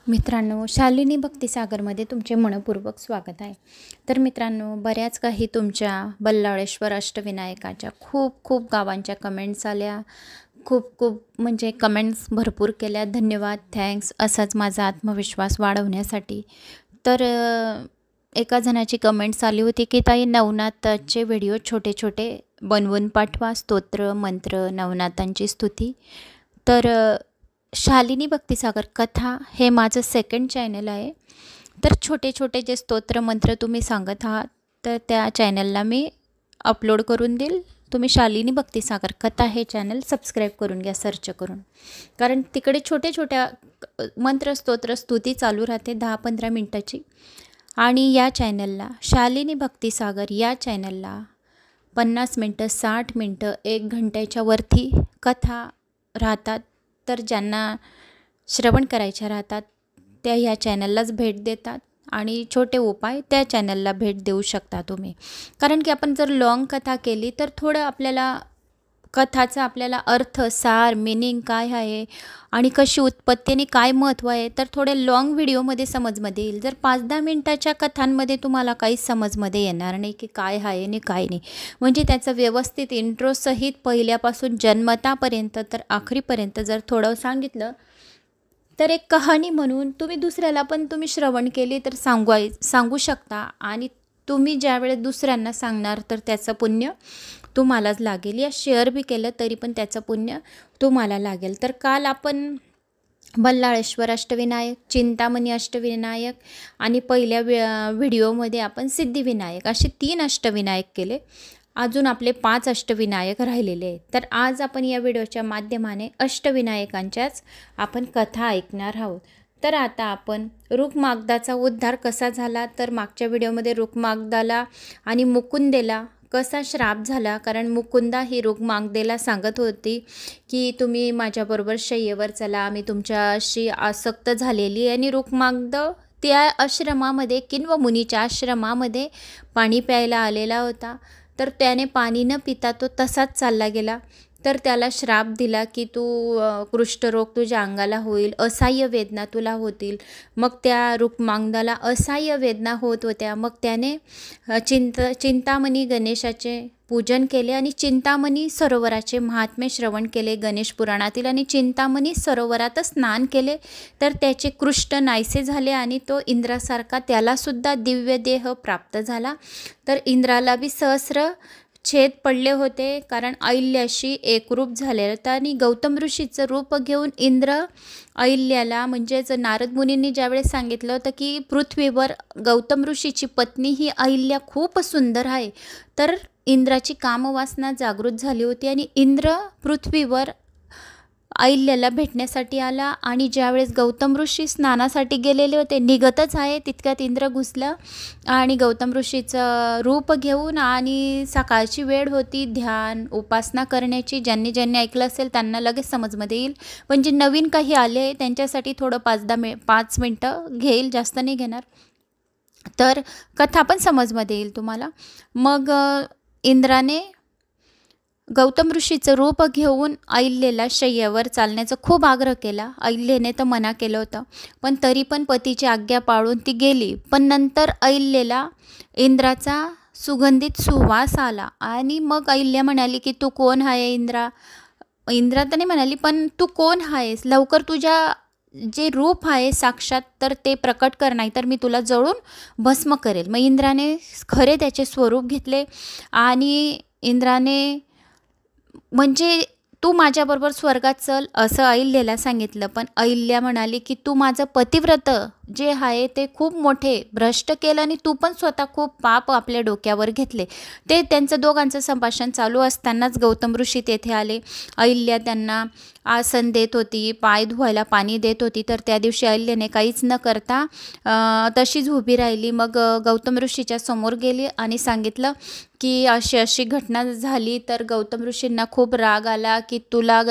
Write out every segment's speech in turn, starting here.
मित्रांनो, शालिनी भक्तिसागरमध्ये तुमचे मनपूर्वक स्वागत आहे। तर मित्रांनो, बऱ्याच काही तुमच्या बल्लाळेश्वर अष्टविनायकाच्या खूप खूप गावांच्या कमेंट्स आल्या। खूप म्हणजे कमेंट्स भरपूर केल्या। धन्यवाद, थँक्स। असाच माझा आत्मविश्वास वाढवण्यासाठी। तर एका जणाची कमेंट्स आली होती की ताई, नवनाथाचे व्हिडिओ छोटे छोटे बनवून पाठवा, स्तोत्र मंत्र नवनाथांची स्तुती। तर शालिनी भक्तिसागर कथा हे माझं सेकंड चॅनल आहे। तर छोटे छोटे जे स्तोत्र मंत्र तुम्ही सांगत आहात तर त्या चॅनलला मी अपलोड करून देईल। तुम्ही शालिनी भक्तिसागर कथा हे चॅनल सबस्क्राईब करून घ्या सर्च करून, कारण तिकडे छोटे छोट्या मंत्र स्तोत्र स्तुती चालू राहते 10-15 मिनटाची। आणि या चॅनलला शालिनी भक्तिसागर या चॅनलला 50 मिनटं 60 मिनटं 1 घंट्याच्या वरती कथा राहतात। तर ज्यांना श्रवण करायच्या राहतात त्या ह्या चॅनललाच भेट देतात आणि छोटे उपाय त्या चॅनलला भेट देऊ शकता तुम्ही। कारण की आपण जर लॉंग कथा केली तर थोडं आपल्याला कथाचा आपल्याला अर्थ सार मीनिंग काय आहे आणि कशी उत्पत्ती आणि काय महत्त्व आहे तर थोडे लॉंग व्हिडिओमध्ये समजमध्ये येईल। जर 5-10 मिनटाच्या कथांमध्ये तुम्हाला काहीच समजमध्ये येणार नाही की काय आहे आणि काय नाही। म्हणजे त्याचं व्यवस्थित इंट्रोसहित पहिल्यापासून जन्मतापर्यंत तर आखरीपर्यंत जर थोडं सांगितलं तर एक कहाणी म्हणून तुम्ही दुसऱ्याला पण तुम्ही श्रवण केली तर सांगू शकता। आणि तुम्ही ज्यावेळेस दुसऱ्यांना सांगणार तर त्याचं पुण्य तुम्हालाच लागेल। या शेअर बी केलं तरी पण त्याचं पुण्य तुम्हाला लागेल। तर काल आपण बल्लाळेश्वर अष्टविनायक, चिंतामणी अष्टविनायक आणि पहिल्या व्हिडिओमध्ये आपण सिद्धिविनायक असे 3 अष्टविनायक केले। अजून आपले 5 अष्टविनायक राहिलेले आहेत। तर आज आपण या व्हिडिओच्या माध्यमाने अष्टविनायकांच्याच आपण कथा ऐकणार आहोत। तर आता आपण रुक्मांगदाचा उद्धार कसा झाला तर मागच्या व्हिडिओमध्ये रुक्मांगदाला आणि मुकुंदेला कसा श्राप झाला, कारण मुकुंदा ही रुक्मांगदेला सांगत होती की तुम्ही माझ्याबरोबर शय्येवर चला, मी तुमच्याशी आसक्त झालेली। आणि रुक्मांगद त्या आश्रमामध्ये किंवा मुनीच्या आश्रमामध्ये पाणी प्यायला आलेला होता। तर त्याने पाणी न पिता तो तसाच चालला गेला। तर त्याला श्राप दिला की तू कुष्ठरोग तुझ्या अंगाला होईल, असह्य वेदना तुला होतील। मग त्या रुक्मांगदाला असह्य वेदना होत होत्या। मग त्याने चिंतामणी गणेशाचे पूजन केले आणि चिंतामणी सरोवराचे महात्म्य श्रवण केले गणेश पुराणातील, आणि चिंतामणी सरोवरातच स्नान केले। तर त्याचे कुष्ठ नाहीसे झाले आणि तो इंद्रासारखा त्यालासुद्धा दिव्य देह प्राप्त झाला। तर इंद्राला बी सहस्र छेद पडले होते, कारण अहिल्याशी एकरूप झाले होते। आणि गौतम ऋषीचं रूप घेऊन इंद्र अहिल्याला, म्हणजेच नारद मुनींनी ज्यावेळेस सांगितलं होतं की पृथ्वीवर गौतम ऋषीची पत्नी ही अहिल्या खूप सुंदर आहे, तर इंद्राची कामवासना जागृत झाली होती आणि इंद्र पृथ्वीवर अहिल्याला भेटण्यासाठी आला। आणि ज्यावेळेस गौतम ऋषी स्नानासाठी गेलेले होते, निघतच आहे तितक्यात इंद्र घुसला आणि गौतम ऋषीचं रूप घेऊन, आणि सकाळची वेळ होती ध्यान उपासना करण्याची। ज्यांनी ऐकलं असेल त्यांना लगेच समजमध्ये येईल, पण जे नवीन काही आले त्यांच्यासाठी थोडं 5 मिनटं घेईल, जास्त नाही घेणार। तर कथा पण समजमध्ये येईल तुम्हाला। मग इंद्राने गौतम ऋषीचं रूप घेऊन अहिल्याला शय्येवर चालण्याचा खूप आग्रह केला। अहिल्याने तर मना केलं होतं, पण तरी पण पतीची आज्ञा पाळून ती गेली। पण नंतर अहिल्याला इंद्राचा सुगंधित सुवास आला आणि मग अहिल्या म्हणाली की तू कोण आहे इंद्रा? इंद्रा तर नाही म्हणाली, पण तू कोण आहेस? लवकर तुझ्या जे रूप आहे साक्षात तर ते प्रकट कर, नाही तर मी तुला जळून भस्म करेल। मग इंद्राने खरे त्याचे स्वरूप घेतले आणि इंद्राने म्हणजे तू माझ्याबरोबर स्वर्गात चल असं अहिल्याला सांगितलं। पण अहिल्या म्हणाली की तू माझं पतिव्रत जे आहे ते खूप मोठे भ्रष्ट केलं आणि तू पण स्वतः खूप पाप आपल्या डोक्यावर घेतले। ते त्यांचं दोघांचं संभाषण चालू असतानाच गौतम ऋषी तेथे आले। अहिल्या त्यांना आसन देत होती, पाय धुवायला पाणी देत होती। तर त्या दिवशी अहिल्याने काहीच न करता तशीच उभी राहिली। मग गौतम ऋषीच्या समोर गेली आणि सांगितलं की अशी अशी घटना झाली। तर गौतम ऋषींना खूप राग आला की तुला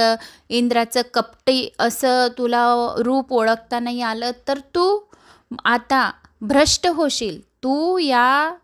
इंद्राचं कपटी असं तुला रूप ओळखता नाही आलं तर तू आता भ्रष्ट होशील। तू या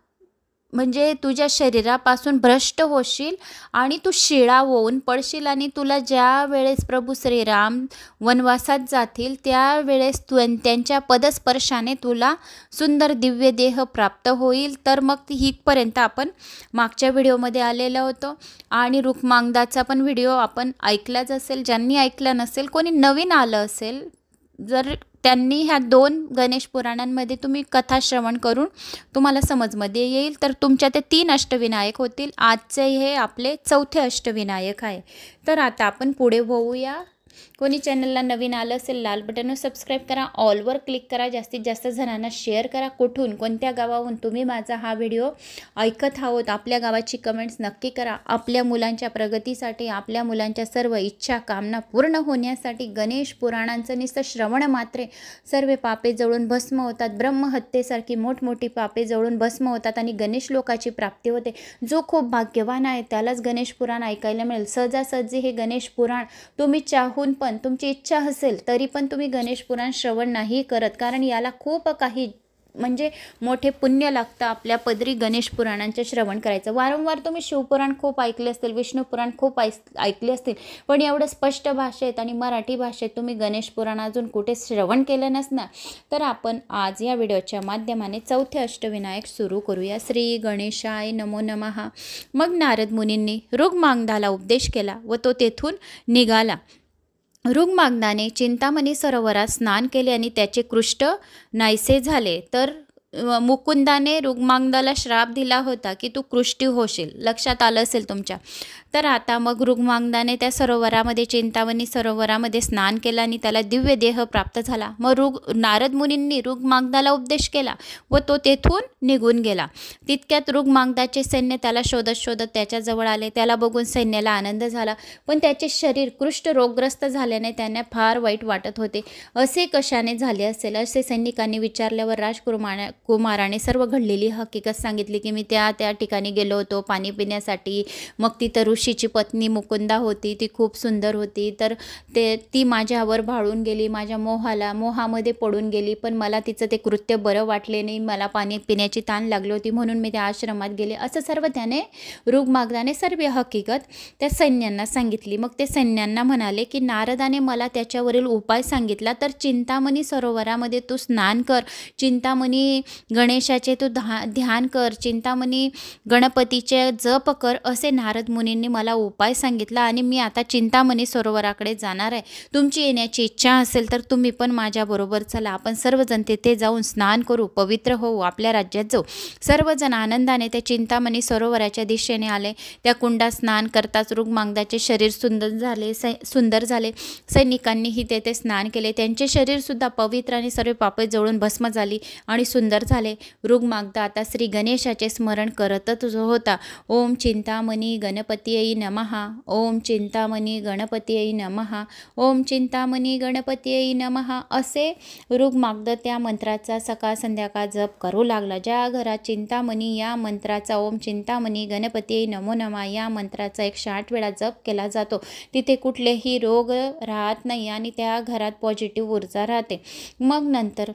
म्हणजे तुझ्या शरीरापासून भ्रष्ट होशील आणि तू शिळा होऊन पडशील आणि तुला ज्या वेळेस प्रभू श्रीराम वनवासात जातील त्यावेळेस त्यांच्या पदस्पर्शाने तुला सुंदर दिव्य देह प्राप्त होईल. तर मग हितपर्यंत आपण मागच्या व्हिडिओमध्ये आलेलं होतं आणि रुक्मांगदाचा पण व्हिडिओ आपण ऐकलाच असेल. ज्यांनी ऐकला नसेल, कोणी नवीन आलं असेल, जर त्यांनी ह्या 2 गणेश पुराणांमध्ये तुम्ही कथा श्रवण करून तुम्हाला समजमध्ये येईल. तर तुमच्या ते 3 अष्टविनायक होतील. आजचे हे आपले 4थे अष्टविनायक आहे. तर आता आपण पुढे होऊया. कोणी चॅनलला नवीन आलं असेल, लाल बटनवर सबस्क्राईब करा, ऑलवर क्लिक करा, जास्तीत जास्त जणांना शेअर करा. कुठून कोणत्या गावाहून तुम्ही माझा हा व्हिडिओ ऐकत आहोत, आपल्या गावाची कमेंट्स नक्की करा. आपल्या मुलांच्या प्रगतीसाठी, आपल्या मुलांच्या सर्व इच्छा कामना पूर्ण होण्यासाठी गणेश पुराणांचं नुसतं श्रवण मात्रे सर्व पापे जळून भस्म होतात. ब्रह्महत्येसारखी मोठमोठी पापे जळून भस्म होतात आणि गणेश लोकाची प्राप्ती होते. जो खूप भाग्यवान आहे त्यालाच गणेश पुराण ऐकायला मिळेल. सहजासहजी हे गणेश पुराण तुम्ही चाहून पण तुमची इच्छा असेल तरी पण तुम्ही गणेश पुराण श्रवण नाही करत, कारण याला खूप काही म्हणजे मोठे पुण्य लागतं आपल्या पदरी गणेश पुराणांचे श्रवण करायचं. वारंवार तुम्ही शिवपुराण खूप ऐकले असतील, विष्णू पुराण खूप ऐकले असतील, पण एवढं स्पष्ट भाषेत आणि मराठी भाषेत तुम्ही गणेश पुराण अजून कुठे श्रवण केलं नसणार. तर आपण आज या व्हिडिओच्या माध्यमाने 4थे अष्टविनायक सुरू करूया. श्री गणेशाय नमो नमः. मग नारद मुनींनी रुक्मांगदाला उपदेश केला व तो तेथून निघाला. रुक्मांगदाने चिंतामणी सरोवरात स्नान केले आणि त्याचे कृष्ट नाहीसे झाले. तर मुकुंदाने रुक्मांगदाला श्राप दिला होता की तू कृष्टी होशील, लक्षात आलं असेल तुमच्या. तर आता मग रुक्मांगदाने त्या सरोवरामध्ये, चिंतामणी सरोवरामध्ये स्नान केलं आणि त्याला दिव्य देह प्राप्त झाला. मग नारद मुनींनी रुक्मांगदाला उपदेश केला व तो तेथून निघून गेला. तितक्यात रुक्मांगदाचे सैन्य त्याला शोधत शोधत त्याच्याजवळ आले. त्याला बघून सैन्याला आनंद झाला, पण त्याचे शरीर कुष्ठ रोगग्रस्त झाल्याने त्यांना फार वाईट वाटत होते. असे कशाने झाले असेल असे सैनिकांनी विचारल्यावर कुमाराने सर्व घडलेली हकीकत सांगितली की मी त्या ठिकाणी गेलो होतो पाणी पिण्यासाठी. मग तिथं ऋषीची पत्नी मुकुंदा होती, ती खूप सुंदर होती. तर ती माझ्यावर भाळून गेली, माझ्या मोहामध्ये पडून गेली, पण मला तिचं ते कृत्य बरं वाटले नाही. मला पाणी पिण्याची ताण लागली होती म्हणून मी त्या आश्रमात गेले. असं सर्व त्याने रुक्मांगदाने सर्व हकीकत त्या सैन्यांना सांगितली. मग ते सैन्यांना म्हणाले की नारदाने मला त्याच्यावरील उपाय सांगितला, तर चिंतामणी सरोवरामध्ये तू स्नान कर, चिंतामणी गणेशाचे तू ध्यान कर, चिंतामणी गणपतीचे जप कर, असे नारद मुनींनी मला उपाय सांगितला आणि मी आता चिंतामणी सरोवराकडे जाणार आहे. तुमची येण्याची इच्छा असेल तर तुम्ही पण माझ्याबरोबर चला. आपण सर्वजण तिथे जाऊन स्नान करू, पवित्र होऊ, आपल्या राज्यात जाऊ. सर्वजण आनंदाने त्या चिंतामणी सरोवराच्या दिशेने आले. त्या कुंडात स्नान करताच रुक्मांगदाचे शरीर सुंदर झाले. सैनिकांनीही तेथे स्नान केले. त्यांचे शरीरसुद्धा पवित्र आणि सर्व पापे जळून भस्म झाली आणि सुंदर झाले. रुक्मांगदा आता श्री गणेशाचे स्मरण करतच होता. ओम चिंतामणी गणपतीयै नमः, ओम चिंतामणी गणपतीयै नमः, ओम चिंतामणी गणपतीयै नमः, असे रुक्मांगद त्या मंत्राचा सकाळ संध्याकाळ जप करू लागला. ज्या घरात चिंतामणी या मंत्राचा, ओम चिंतामणी गणपतीयै नमो नमः या मंत्राचा 108 वेळा जप केला जातो, तिथे कुठलेही रोग राहत नाही आणि त्या घरात पॉझिटिव्ह ऊर्जा राहते. मग नंतर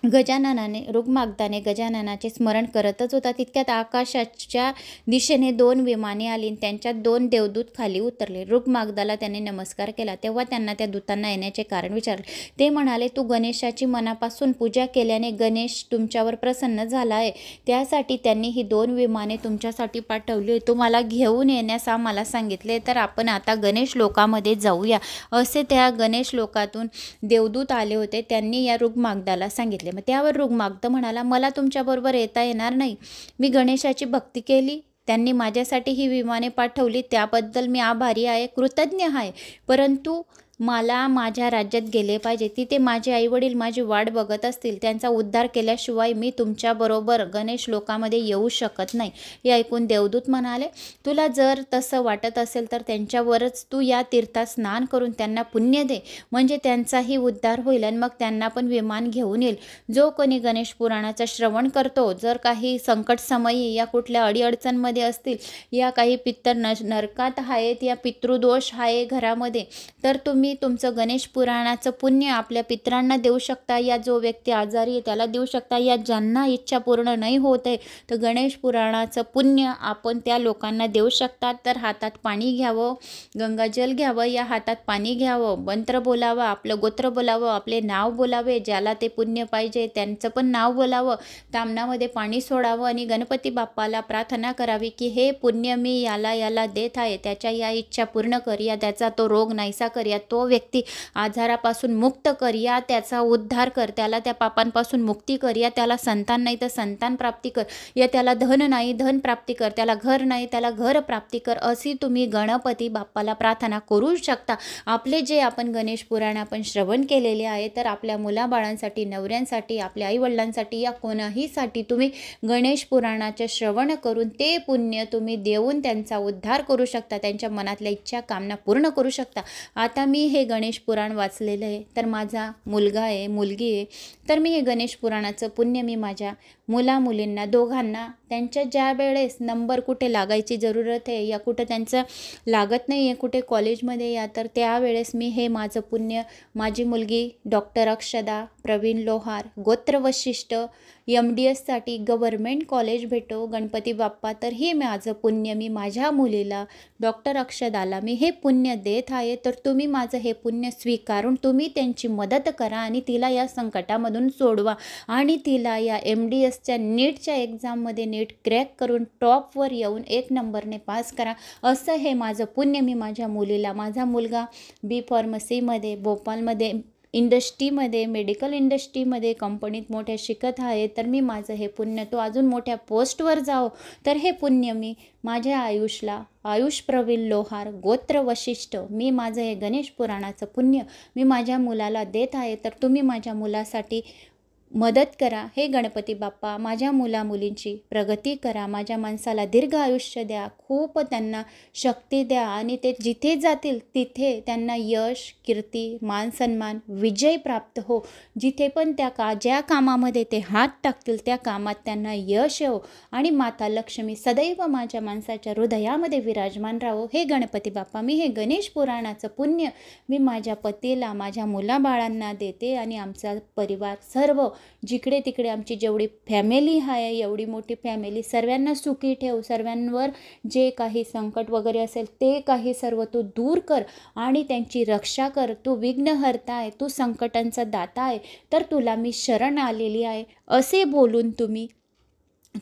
रुक्मांगदाने गजाननाचे स्मरण करतच होता. तितक्यात आकाशाच्या दिशेने 2 विमाने आली आणि त्यांच्यात 2 देवदूत खाली उतरले. रुक्मांगदाला त्याने नमस्कार केला. तेव्हा त्यांना त्या दूतांना येण्याचे कारण विचारले. ते म्हणाले, तू गणेशाची मनापासून पूजा केल्याने गणेश तुमच्यावर प्रसन्न झाला आहे, त्यासाठी त्यांनी ही 2 विमाने तुमच्यासाठी पाठवली, तुम्हाला घेऊन येण्यास आम्हाला सांगितले. तर आपण आता गणेश लोकामध्ये जाऊया, असे त्या गणेश लोकातून देवदूत आले होते. त्यांनी या रुक्मांगदाला सांगितले. मग त्यावर रुक्मांगद म्हणाला, मला तुमच्याबरोबर येता येणार नाही. मी गणेशाची भक्ती केली, त्यांनी माझ्यासाठी ही विमाने पाठवली, त्याबद्दल मी आभारी आहे, कृतज्ञ आहे. परंतु मला माझ्या राज्यात गेले पाहिजे, तिथे माझे आईवडील माझी वाट बघत असतील, त्यांचा उद्धार केल्याशिवाय मी तुमच्याबरोबर गणेश लोकामध्ये येऊ शकत नाही. हे ऐकून देवदूत म्हणाले, तुला जर तसं वाटत असेल तर त्यांच्यावरच तू या तीर्थात स्नान करून त्यांना पुण्य दे, म्हणजे त्यांचाही उद्धार होईल आणि मग त्यांना पण विमान घेऊन येईल. जो कोणी गणेश पुराणाचं श्रवण करतो, जर काही संकट समयी या कुठल्या अडीअडचणमध्ये असतील, या काही पितर नरकात आहेत, या पितृदोष आहे घरामध्ये, तर तुम्ही तुम्ही तुमचं गणेश पुराणाचं पुण्य आपल्या पितरांना देऊ शकता, या जो व्यक्ती आजारी आहे त्याला देऊ शकता, या ज्यांना इच्छा पूर्ण नाही होत आहे तर गणेश पुराणाचं पुण्य आपण त्या लोकांना देऊ शकतात. तर हातात पाणी घ्यावं, गंगाजल घ्यावं, या हातात पाणी घ्यावं, मंत्र बोलावं, आपलं गोत्र बोलावं, आपले नाव बोलावे, ज्याला ते पुण्य पाहिजे त्यांचं पण नाव बोलावं, तामणामध्ये पाणी सोडावं आणि गणपती बाप्पाला प्रार्थना करावी की हे पुण्य मी याला देत आहे, त्याच्या या इच्छा पूर्ण कर, या त्याचा तो रोग नाहीसा कर, या तो व्यक्ती आजारापासून मुक्त कर, या त्याचा उद्धार कर, त्याला त्या पापांपासून मुक्ती कर, या त्याला संतान नाही तर संतान प्राप्ती कर, या त्याला धन नाही धन प्राप्ती कर, त्याला घर नाही त्याला घर प्राप्ती कर, अशी तुम्ही गणपती बाप्पाला प्रार्थना करू शकता. आपले जे आपण गणेश पुराण आपण श्रवण केलेले आहे तर आपल्या मुलाबाळांसाठी, नवऱ्यांसाठी, आपल्या आईवडिलांसाठी या कोणाहीसाठी तुम्ही गणेश पुराणाचे श्रवण करून ते पुण्य तुम्ही देऊन त्यांचा उद्धार करू शकता, त्यांच्या मनातल्या इच्छा कामना पूर्ण करू शकता. आता मी हे गणेश पुराण वाचलेलं आहे तर माझा मुलगा आहे, मुलगी आहे, तर मी हे गणेश पुराणाचं पुण्य मी माझ्या मुलींना दोघांना त्यांच्या ज्या वेळेस नंबर कुठे लागायची जरूरत आहे या कुठं त्यांचं लागत नाही आहे कुठे कॉलेजमध्ये या, तर त्यावेळेस मी हे माझं पुण्य माझी मुलगी डॉक्टर अक्षदा प्रवीण लोहार गोत्र वशिष्ठ MDSसाठी गव्हर्मेंट कॉलेज भेटो गणपती बाप्पा, तर हे माझं पुण्य मी माझ्या मुलीला डॉक्टर अक्षदाला मी हे पुण्य देत आहे. तर तुम्ही माझं हे पुण्य स्वीकारून तुम्ही त्यांची मदत करा आणि तिला या संकटामधून सोडवा आणि तिला या MDSच्या नीटच्या एक्झाममध्ये नीट क्रॅक करून टॉपवर येऊन 1 नंबरने पास करा, असं हे माझं पुण्य मी माझ्या मुलीला. माझा मुलगा B फार्मसीमध्ये भोपाळमध्ये इंडस्ट्रीमध्ये मेडिकल इंडस्ट्रीमध्ये कंपनीत मोठ्या शिकत आहे, तर मी माझं हे पुण्य तो अजून मोठ्या पोस्टवर जाओ, तर हे पुण्य मी माझ्या आयुष प्रवीण लोहार गोत्र वशिष्ठ मी माझं हे गणेश पुराणाचं पुण्य मी माझ्या मुलाला देत आहे. तर तुम्ही माझ्या मुलासाठी मदत करा. हे गणपती बाप्पा माझ्या मुलींची प्रगती करा, माझ्या माणसाला दीर्घ आयुष्य द्या, खूप त्यांना शक्ती द्या आणि ते जिथे जातील तिथे त्यांना यश कीर्ती मान सन्मान विजय प्राप्त हो. जिथे पण ज्या कामामध्ये ते हात टाकतील त्या कामात त्यांना यश येवो आणि माता लक्ष्मी सदैव माझ्या माणसाच्या हृदयामध्ये विराजमान राहो. हे गणपती बाप्पा मी हे गणेश पुराणाचं पुण्य मी माझ्या पतीला माझ्या मुलाबाळांना देते आणि आमचा परिवार सर्व जिकडे तिकडे आमची जेवढी फॅमिली आहे एवढी मोठी फॅमिली सर्वांना सुखी ठेव, सर्वांवर जे काही संकट वगैरे असेल ते काही सर्व तू दूर कर आणि त्यांची रक्षा कर. तू विघ्नहर्ता आहे, तू संकटांचा दाता आहे, तर तुला मी शरण आलेली आहे असे बोलून तुम्ही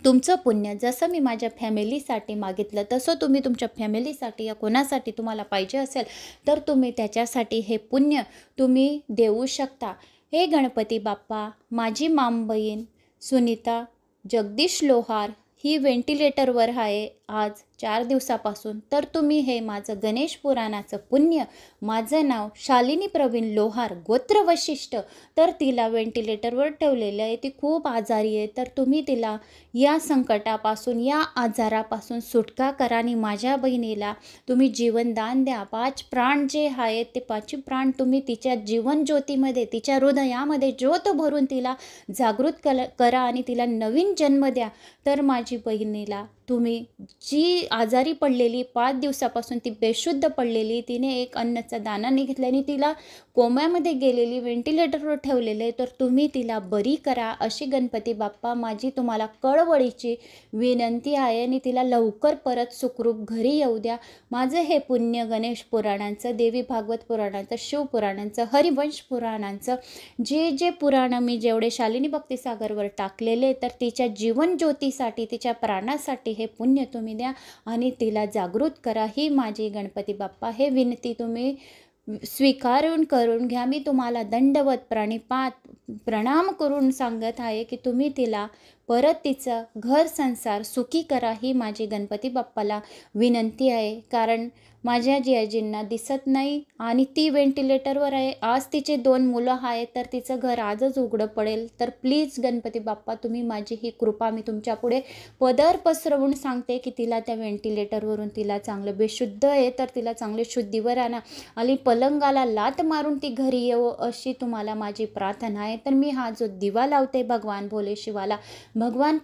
तुमचं पुण्य जसं मी माझ्या फॅमिलीसाठी मागितलं तसं तुम्ही तुमच्या फॅमिलीसाठी या कोणासाठी तुम्हाला पाहिजे असेल तर तुम्ही त्याच्यासाठी हे पुण्य तुम्ही देऊ शकता. हे गणपती बाप्पा माझी मामबहीण सुनीता जगदीश लोहार ही व्हेंटिलेटरवर आहे आज 4 दिवसापासून, तर तुम्ही हे माझं गणेश पुराणाचं पुण्य माझं नाव शालिनी प्रवीण लोहार गोत्र वशिष्ठ, तर तिला व्हेंटिलेटरवर ठेवलेलं आहे, ती खूप आजारी आहे, तर तुम्ही तिला या संकटापासून या आजारापासून सुटका करा आणि माझ्या बहिणीला तुम्ही जीवनदान द्या. 5 प्राण जे आहेत ते 5 प्राण तुम्ही तिच्या जीवन ज्योतीमध्ये तिच्या हृदयामध्ये ज्योत भरून तिला जागृत करा आणि तिला नवीन जन्म द्या. तर माझी बहिणीला तुम्ही जी आजारी पडलेली 5 दिवसापासून ती बेशुद्ध पडलेली, तिने एक अन्नाचा दाणा नाही घेतला आणि तिला कोम्यामध्ये गेलेली व्हेंटिलेटरवर ठेवलेले, तर तुम्ही तिला बरी करा अशी गणपती बाप्पा माझी तुम्हाला कळवळीची विनंती आहे आणि तिला लवकर परत सुखरूप घरी येऊ द्या. माझं हे पुण्य गणेश पुराणांचं, देवी भागवत पुराणांचं, शिवपुराणांचं, हरिवंश पुराणांचं जे पुराणं मी जेवढे शालिनी भक्तिसागरवर टाकलेले तर तिच्या जीवन ज्योतीसाठी तिच्या प्राणासाठी हे पुण्य तुम्ही द्या आणि तिला जागृत करा. ही माझी गणपती बाप्पा हे विनंती तुम्ही स्वीकारून करून घ्या. मी तुम्हाला दंडवत प्रणिपात प्रणाम करून सांगत आहे की तुम्ही तिला परत तिचं घर संसार सुखी करा. ही माझी गणपती बाप्पाला विनंती आहे, कारण माझ्या जियाजींना दिसत नाही आणि ती व्हेंटिलेटरवर आहे. आज तिचे 2 मुलं आहेत तर तिचं घर आजच उघडं पडेल. तर प्लीज गणपती बाप्पा तुम्ही माझी ही कृपा मी तुमच्या पुढे पदर पसरवून सांगते की तिला त्या व्हेंटिलेटरवरून तिला चांगलं बेशुद्ध आहे तर तिला चांगले शुद्धीवर आणा आणि पलंगाला लात मारून ती घरी येवो अशी तुम्हाला माझी प्रार्थना आहे. तर मी हा जो दिवा लावते भगवान भोले शिवाला, भगवान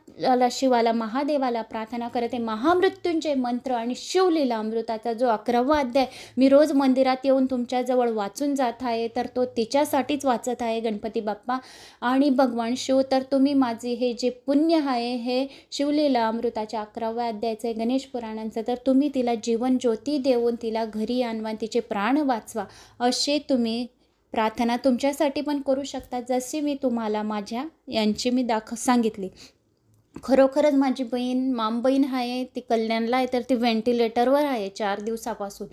शिवाला, महादेवाला प्रार्थना करते. महामृत्युंजय मंत्र आणि शिवलीला अमृताचा जो 11वा अध्याय मी रोज मंदिरात येऊन तुमच्याजवळ वाचून जात आहे, तर तो तिच्यासाठीच वाचत आहे गणपती बाप्पा आणि भगवान शिव. तर तुम्ही माझे हे जे पुण्य आहे हे शिवलीला अमृताच्या 11व्या अध्यायाचे गणेश पुराणांचं, तर तुम्ही तिला जीवन ज्योती देऊन तिला घरी आणवा, तिचे प्राण वाचवा असे तुम्ही प्रार्थना तुमच्यासाठी पण करू शकता, जशी मी तुम्हाला माझ्या यांची मी सांगितली. खरोखरच माझी बहीण मामबहीण आहे, ती कल्याणला आहे, तर ती व्हेंटिलेटरवर आहे 4 दिवसापासून.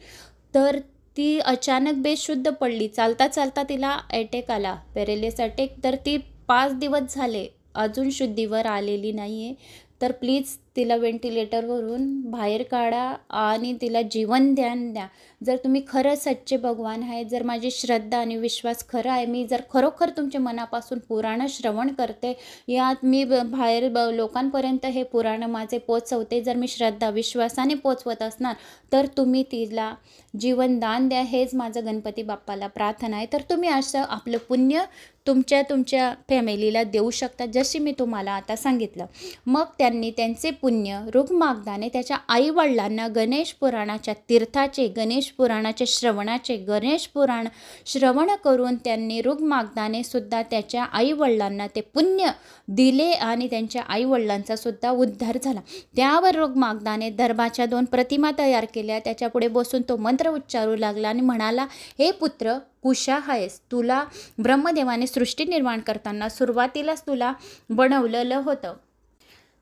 तर ती अचानक बेशुद्ध पडली. चालता चालता तिला अटॅक आला, पॅरालिसिस अटॅक. तर ती 5 दिवस झाले अजून शुद्धीवर आलेली नाही आहे. तर प्लीज तिला व्हेंटिलेटरवरून बाहेर काढा आणि तिला जीवन ध्यान द्या. जर तुम्ही खरं सच्चे भगवान आहे, जर माझी श्रद्धा आणि विश्वास खरं आहे, मी जर खरोखर तुमच्या मनापासून पुराण श्रवण करते, यात मी बाहेर लोकांपर्यंत हे पुराण माझे पोचवते, जर मी श्रद्धा विश्वासाने पोचवत असणार तर तुम्ही तिला जीवनदान द्या, हेच माझं गणपती बाप्पाला प्रार्थना आहे. तर तुम्ही असं आपलं पुण्य तुमच्या फॅमिलीला देऊ शकता, जशी मी तुम्हाला आता सांगितलं. मग त्यांनी त्यांचे पुण्य रुक्मांगदाने त्याच्या आईवडिलांना गणेश पुराणाच्या तीर्थाचे, गणेश पुराणाचे श्रवणाचे, गणेश पुराण श्रवण करून त्यांनी रुक्मांगदाने सुद्धा त्याच्या आईवडिलांना ते पुण्य दिले आणि त्यांच्या आईवडिलांचा सुद्धा उद्धार झाला. त्यावर रुक्मांगदाने दर्भाच्या 2 प्रतिमा तयार केल्या. त्याच्यापुढे बसून तो मंत्र उच्चारू लागला आणि म्हणाला, हे पुत्र कुशा आहेस, तुला ब्रह्मदेवाने सृष्टी निर्माण करताना सुरुवातीलाच तुला बनवलेलं होतं.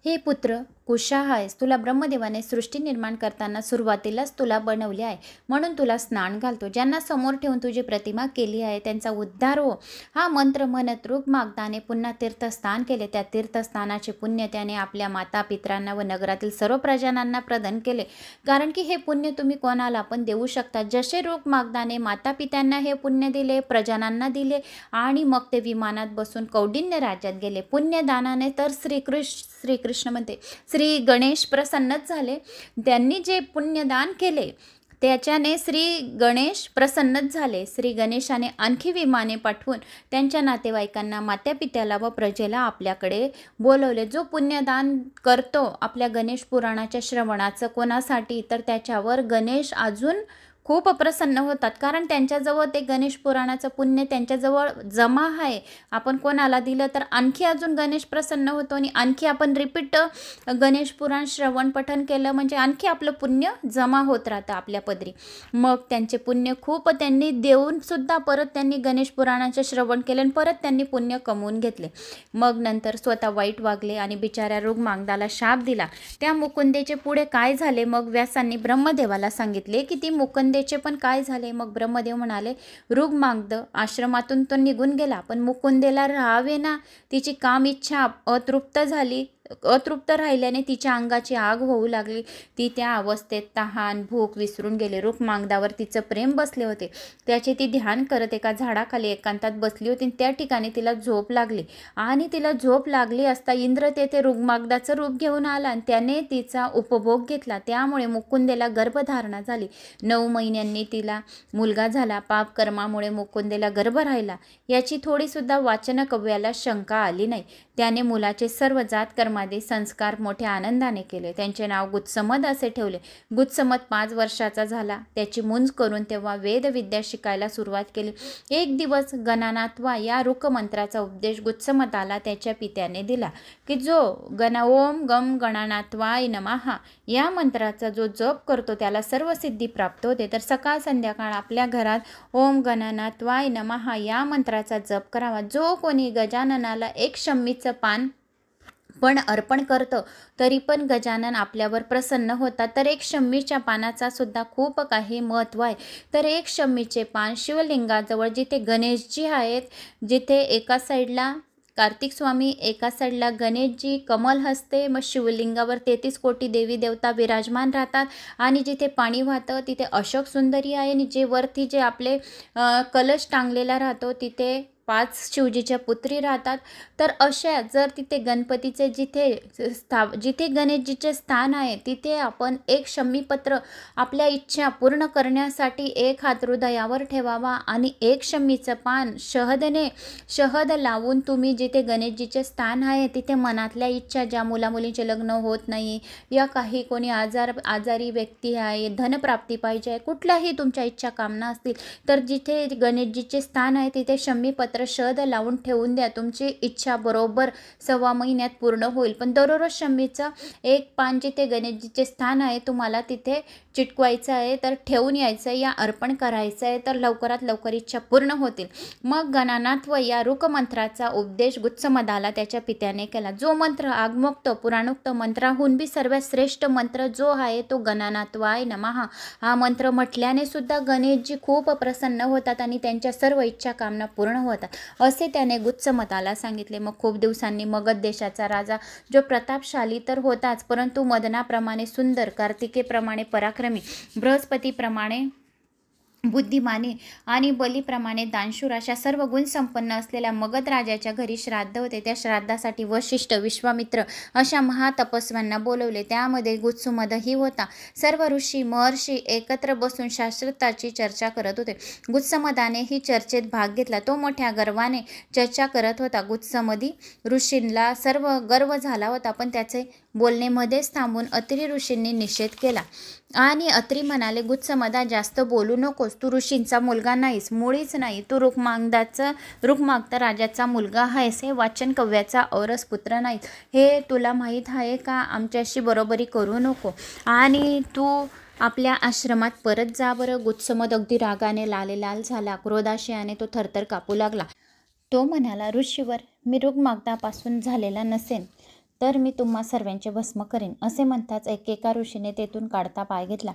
हे पुत्र कुशा आहेस, तुला ब्रह्मदेवाने सृष्टी निर्माण करताना सुरुवातीलाच तुला बनवले आहे, म्हणून तुला स्नान घालतो. ज्यांना समोर ठेवून तुझी प्रतिमा केली आहे त्यांचा उद्धार हो. हा मंत्र म्हणत रुक्मांगदाने पुन्हा तीर्थस्थान केले. त्या तीर्थस्थानाचे पुण्य त्याने आपल्या माता पितरांना व नगरातील सर्व प्रजनांना प्रदान केले, कारण की हे पुण्य तुम्ही कोणाला पण देऊ शकता. जसे रुक्मांगदाने माता पित्यांना हे पुण्य दिले, प्रजनांना दिले आणि मग ते विमानात बसून कौंडिन्य राज्यात गेले पुण्यदानाने. तर श्रीकृष्ण म्हणते श्री गणेश प्रसन्नच झाले. त्यांनी जे पुण्यदान केले त्याच्याने श्री गणेश प्रसन्नच झाले. श्री गणेशाने आणखी विमाने पाठवून त्यांच्या नातेवाईकांना, मात्यापित्याला व प्रजेला आपल्याकडे बोलवले. जो पुण्यदान करतो आपल्या गणेश पुराणाच्या श्रवणाचं कोणासाठी, तर त्याच्यावर गणेश अजून खूप प्रसन्न होतात, कारण त्यांच्याजवळ ते गणेश पुराणाचं पुण्य त्यांच्याजवळ जमा आहे. आपण कोणाला दिलं तर आणखी अजून गणेश प्रसन्न होतो आणि आणखी आपण रिपीट गणेश पुराण श्रवण पठण केलं म्हणजे आणखी आपलं पुण्य जमा होत राहतं आपल्या पदरी. मग त्यांचे पुण्य खूप त्यांनी देऊन सुद्धा परत त्यांनी गणेश पुराणाचे श्रवण केले आणि परत त्यांनी पुण्य कमवून घेतले. मग नंतर स्वतः वाईट वागले आणि बिचाऱ्या रुक्मांगदाला शाप दिला. त्या मुकुंदेचे पुढे काय झाले, मग व्यासांनी ब्रह्मदेवाला सांगितले की ती मुकुंदेचे पण काय झाले. मग ब्रह्मदेव म्हणाले, रुक्मांगद आश्रमातून तो निघून गेला, पण मुकुंदेला राहावे ना. तिची काम इच्छा अतृप्त राहिल्याने तिच्या अंगाची आग होऊ लागली. ती त्या अवस्थेत तहान भूक विसरून गेली. रुक्मांगदावर तिचं प्रेम बसले होते, त्याचे ती ध्यान करत एका झाडाखाली एकांतात बसली होती. त्या ठिकाणी तिला झोप लागली आणि तिला झोप लागली असता इंद्र तेथे रुक्मांगदाचं रूप घेऊन आला आणि त्याने तिचा उपभोग घेतला. त्यामुळे मुकुंदेला गर्भधारणा झाली. 9 महिन्यांनी तिला मुलगा झाला. पाप कर्मामुळे मुकुंदेला गर्भ राहिला याची थोडी सुद्धा वाचनकव्याला शंका आली नाही. त्याने मुलाचे सर्व जात कर्मादी संस्कार मोठ्या आनंदाने केले. त्यांचे नाव गुत्समद असे ठेवले. गुत्समद 5 वर्षाचा झाला. त्याची मुंज करून तेव्हा वेदविद्या शिकायला सुरुवात केली. एक दिवस गणानात्वा या रुकमंत्राचा उपदेश गुत्समदाला त्याच्या पित्याने दिला की जो ओम गम गणानात्वाय नमः या मंत्राचा जो जप करतो त्याला सर्व सिद्धी प्राप्त होते. तर सकाळ संध्याकाळ आपल्या घरात ओम गणानात्वाय नमः या मंत्राचा जप करावा. जो कोणी गजाननाला 1 शम्मीचं पान पण अर्पण करतं तरी पण गजानन आपल्यावर प्रसन्न होतात. तर 1 शम्मीच्या पानाचा सुद्धा खूप काही महत्त्व आहे. तर 1 शम्मीचे पान शिवलिंगाजवळ जिथे गणेशजी आहेत, जिथे एका साईडला कार्तिक स्वामी, एका साईडला गणेशजी कमल हस्ते, मग शिवलिंगावर 33 कोटी देवी देवता विराजमान राहतात आणि जिथे पाणी वाहतं तिथे अशोक सुंदरी आहे आणि जे वरती जे आपले कलश टांगलेला राहतो तिथे 5 शिवजीच्या पुत्री राहतात. तर अशा जर तिथे गणपतीचे जिथे गणेशजीचे स्थान आहे तिथे आपण एक शमीपत्र आपल्या इच्छा पूर्ण करण्यासाठी एक हात हृदयावर ठेवावा आणि एक शमीचं पान शहद लावून तुम्ही जिथे गणेशजीचे स्थान आहे तिथे मनातल्या इच्छा, ज्या मुलामुलींचे लग्न होत नाही या काही कोणी आजारी व्यक्ती आहे, धनप्राप्ती पाहिजे, कुठल्याही तुमच्या इच्छा कामना असतील तर जिथे गणेशजीचे स्थान आहे तिथे शमीपत्र शहद लावून ठेवून द्या. तुमची इच्छा बरोबर 1.25 महिन्यात पूर्ण होईल. पण दररोज शमीचं एक पान जिथे गणेशजीचे स्थान आहे तुम्हाला तिथे चिटकवायचं आहे, तर ठेवून यायचं आहे या अर्पण करायचं आहे, तर लवकरात लवकर इच्छा पूर्ण होतील. मग गणानाथ व या रुकमंत्राचा उपदेश गुत्समदाला त्याच्या पित्याने केला. जो मंत्र आगमोक्त पुराणोक्त मंत्राहून बी सर्वात श्रेष्ठ मंत्र जो आहे तो गणानाथवाय नमः. हा मंत्र म्हटल्याने सुद्धा गणेशजी खूप प्रसन्न होतात आणि त्यांच्या सर्व इच्छा कामना पूर्ण होतात असे त्याने गुत्समदाला सांगितले. मग खूप दिवसांनी मगध देशाचा राजा जो प्रतापशाली तर होताच, परंतु मदनाप्रमाणे सुंदर, कार्तिकेप्रमाणे पराक्रमी, बृहस्पतीप्रमाणे बुद्धिमानी आणि बलीप्रमाणे दानशूर अशा सर्व गुण संपन्न असलेल्या मगध राजाच्या घरी श्राद्ध होते. त्या श्राद्धासाठी वशिष्ठ, विश्वामित्र अशा महातपस्व्यांना बोलवले. त्यामध्ये गुत्समदही होता. सर्व ऋषी महर्षी एकत्र बसून शास्त्राची चर्चा करत होते. गुत्समदाने ही चर्चेत भाग घेतला. तो मोठ्या गर्वाने चर्चा करत होता. गुत्समदी ऋषींना सर्व गर्व झाला होता, पण त्याचे बोलणे मध्येच थांबून अत्री ऋषींनी निषेध केला आणि अत्री म्हणाले, गुत्समदा जास्त बोलू नकोस, तू ऋषींचा मुलगा नाहीस, मुळीच नाही, तू रुक्मांगद राजाचा मुलगा आहेस, हे वाचन कव्याचा औरस पुत्र नाहीस, हे तुला माहीत आहे का? आमच्याशी बरोबरी करू नको आणि तू आपल्या आश्रमात परत जा बरं. गुत्समद अगदी रागाने लालेलाल झाला. क्रोधाशयाने तो थरथर कापू लागला. तो म्हणाला, ऋषीवर, मी रुक्मांगदापासून झालेला नसेन तर मी तुम्हा सर्वांचे भस्म करेन. असे म्हणताच एकेका ऋषीने तेथून काढता पाय घेतला.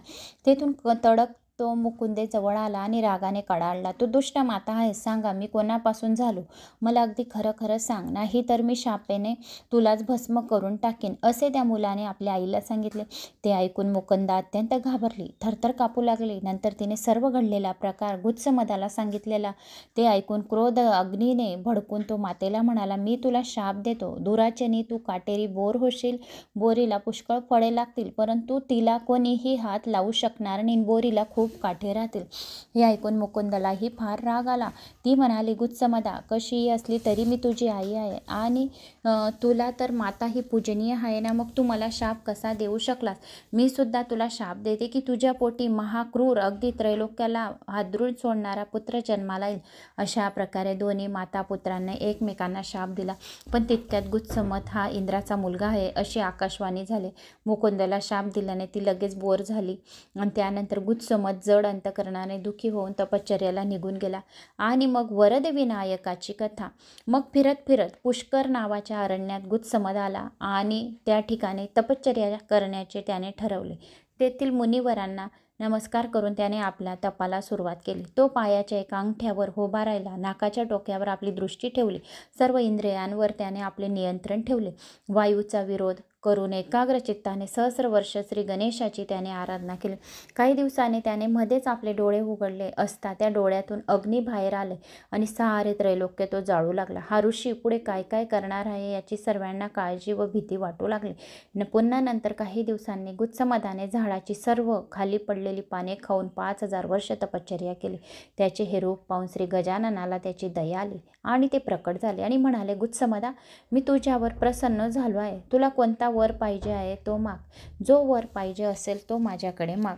तेथून तडक तो मुकुंदे जवळ आला आणि रागाने कडाळला. तू दुष्ट माता आहेस, सांगा मी कोणापासून झालो? मला अगदी खरं खरं सांग, नाही तर मी शापेने तुलाच भस्म करून टाकेन, असे त्या मुलाने आपल्या आईला सांगितले. ते ऐकून मुकुंदा अत्यंत घाबरली, थरथर कापू लागली. नंतर तिने सर्व घडलेला प्रकार गुत्समदाला सांगितलेला. ते ऐकून क्रोध अग्नीने भडकून तो मातेला म्हणाला, मी तुला शाप देतो, दुराचेनी तू काटेरी बोर होशील. बोरीला पुष्कळ फळे लागतील, परंतु तिला कोणीही हात लावू शकणार नाही. बोरीला खूप काठे राहतील. हे ऐकून मुकुंदलाही फार राग आला. ती म्हणाली, गुत्समदा, कशीही असली तरी मी तुझी आई आहे आणि तुला तर माता ही पूजनीय आहे ना, मग तू मला शाप कसा देऊ शकलास? मी सुद्धा तुला शाप देते की तुझ्या पोटी महाक्रूर, अगदी त्रैलोक्याला हादरून सोडणारा पुत्र जन्माला येईल. अशा प्रकारे दोन्ही माता पुत्रांना एकमेकांना शाप दिला. पण तितक्यात गुत्समद हा इंद्राचा मुलगा आहे अशी आकाशवाणी झाली. मुकुंदला शाप दिल्याने ती लगेच बोर झाली आणि त्यानंतर गुत्समद जड अंतकरणाने दुःखी होऊन तपश्चर्याला निघून गेला. आणि मग वरद विनायकाची कथा. मग फिरत फिरत पुष्कर नावाच्या अरण्यात गुत्समद आला आणि त्या ठिकाणी तपश्चर्या करण्याचे त्याने ठरवले. तेथील मुनिवरांना नमस्कार करून त्याने आपल्या तपाला सुरुवात केली. तो पायाच्या एका अंगठ्यावर उभा राहिला, नाकाच्या टोक्यावर आपली दृष्टी ठेवली, सर्व इंद्रियांवर त्याने आपले नियंत्रण ठेवले. वायूचा विरोध करून एकाग्र चित्ताने सहस्र वर्ष श्री गणेशाची त्याने आराधना केली. काही दिवसांनी त्याने मध्येच आपले डोळे उघडले असता त्या डोळ्यातून अग्नी बाहेर आले आणि सारे त्रैलोक्य तो जाळू लागला. हा ऋषी पुढे काय काय करणार आहे याची सर्वांना काळजी व भीती वाटू लागली. पुन्हा नंतर काही दिवसांनी गुत्समदाने झाडाची सर्व खाली पडलेली पाने खाऊन 5000 वर्ष तपश्चर्या केली. त्याचे हे रूप पाहून श्री गजाननाला त्याची दया आली आणि ते प्रकट झाले आणि म्हणाले, गुत्समदा, मी तुझ्यावर प्रसन्न झालो आहे. तुला कोणता वर पाहिजे आहे तो माग. जो वर पाहिजे असेल तो माझ्याकडे माग.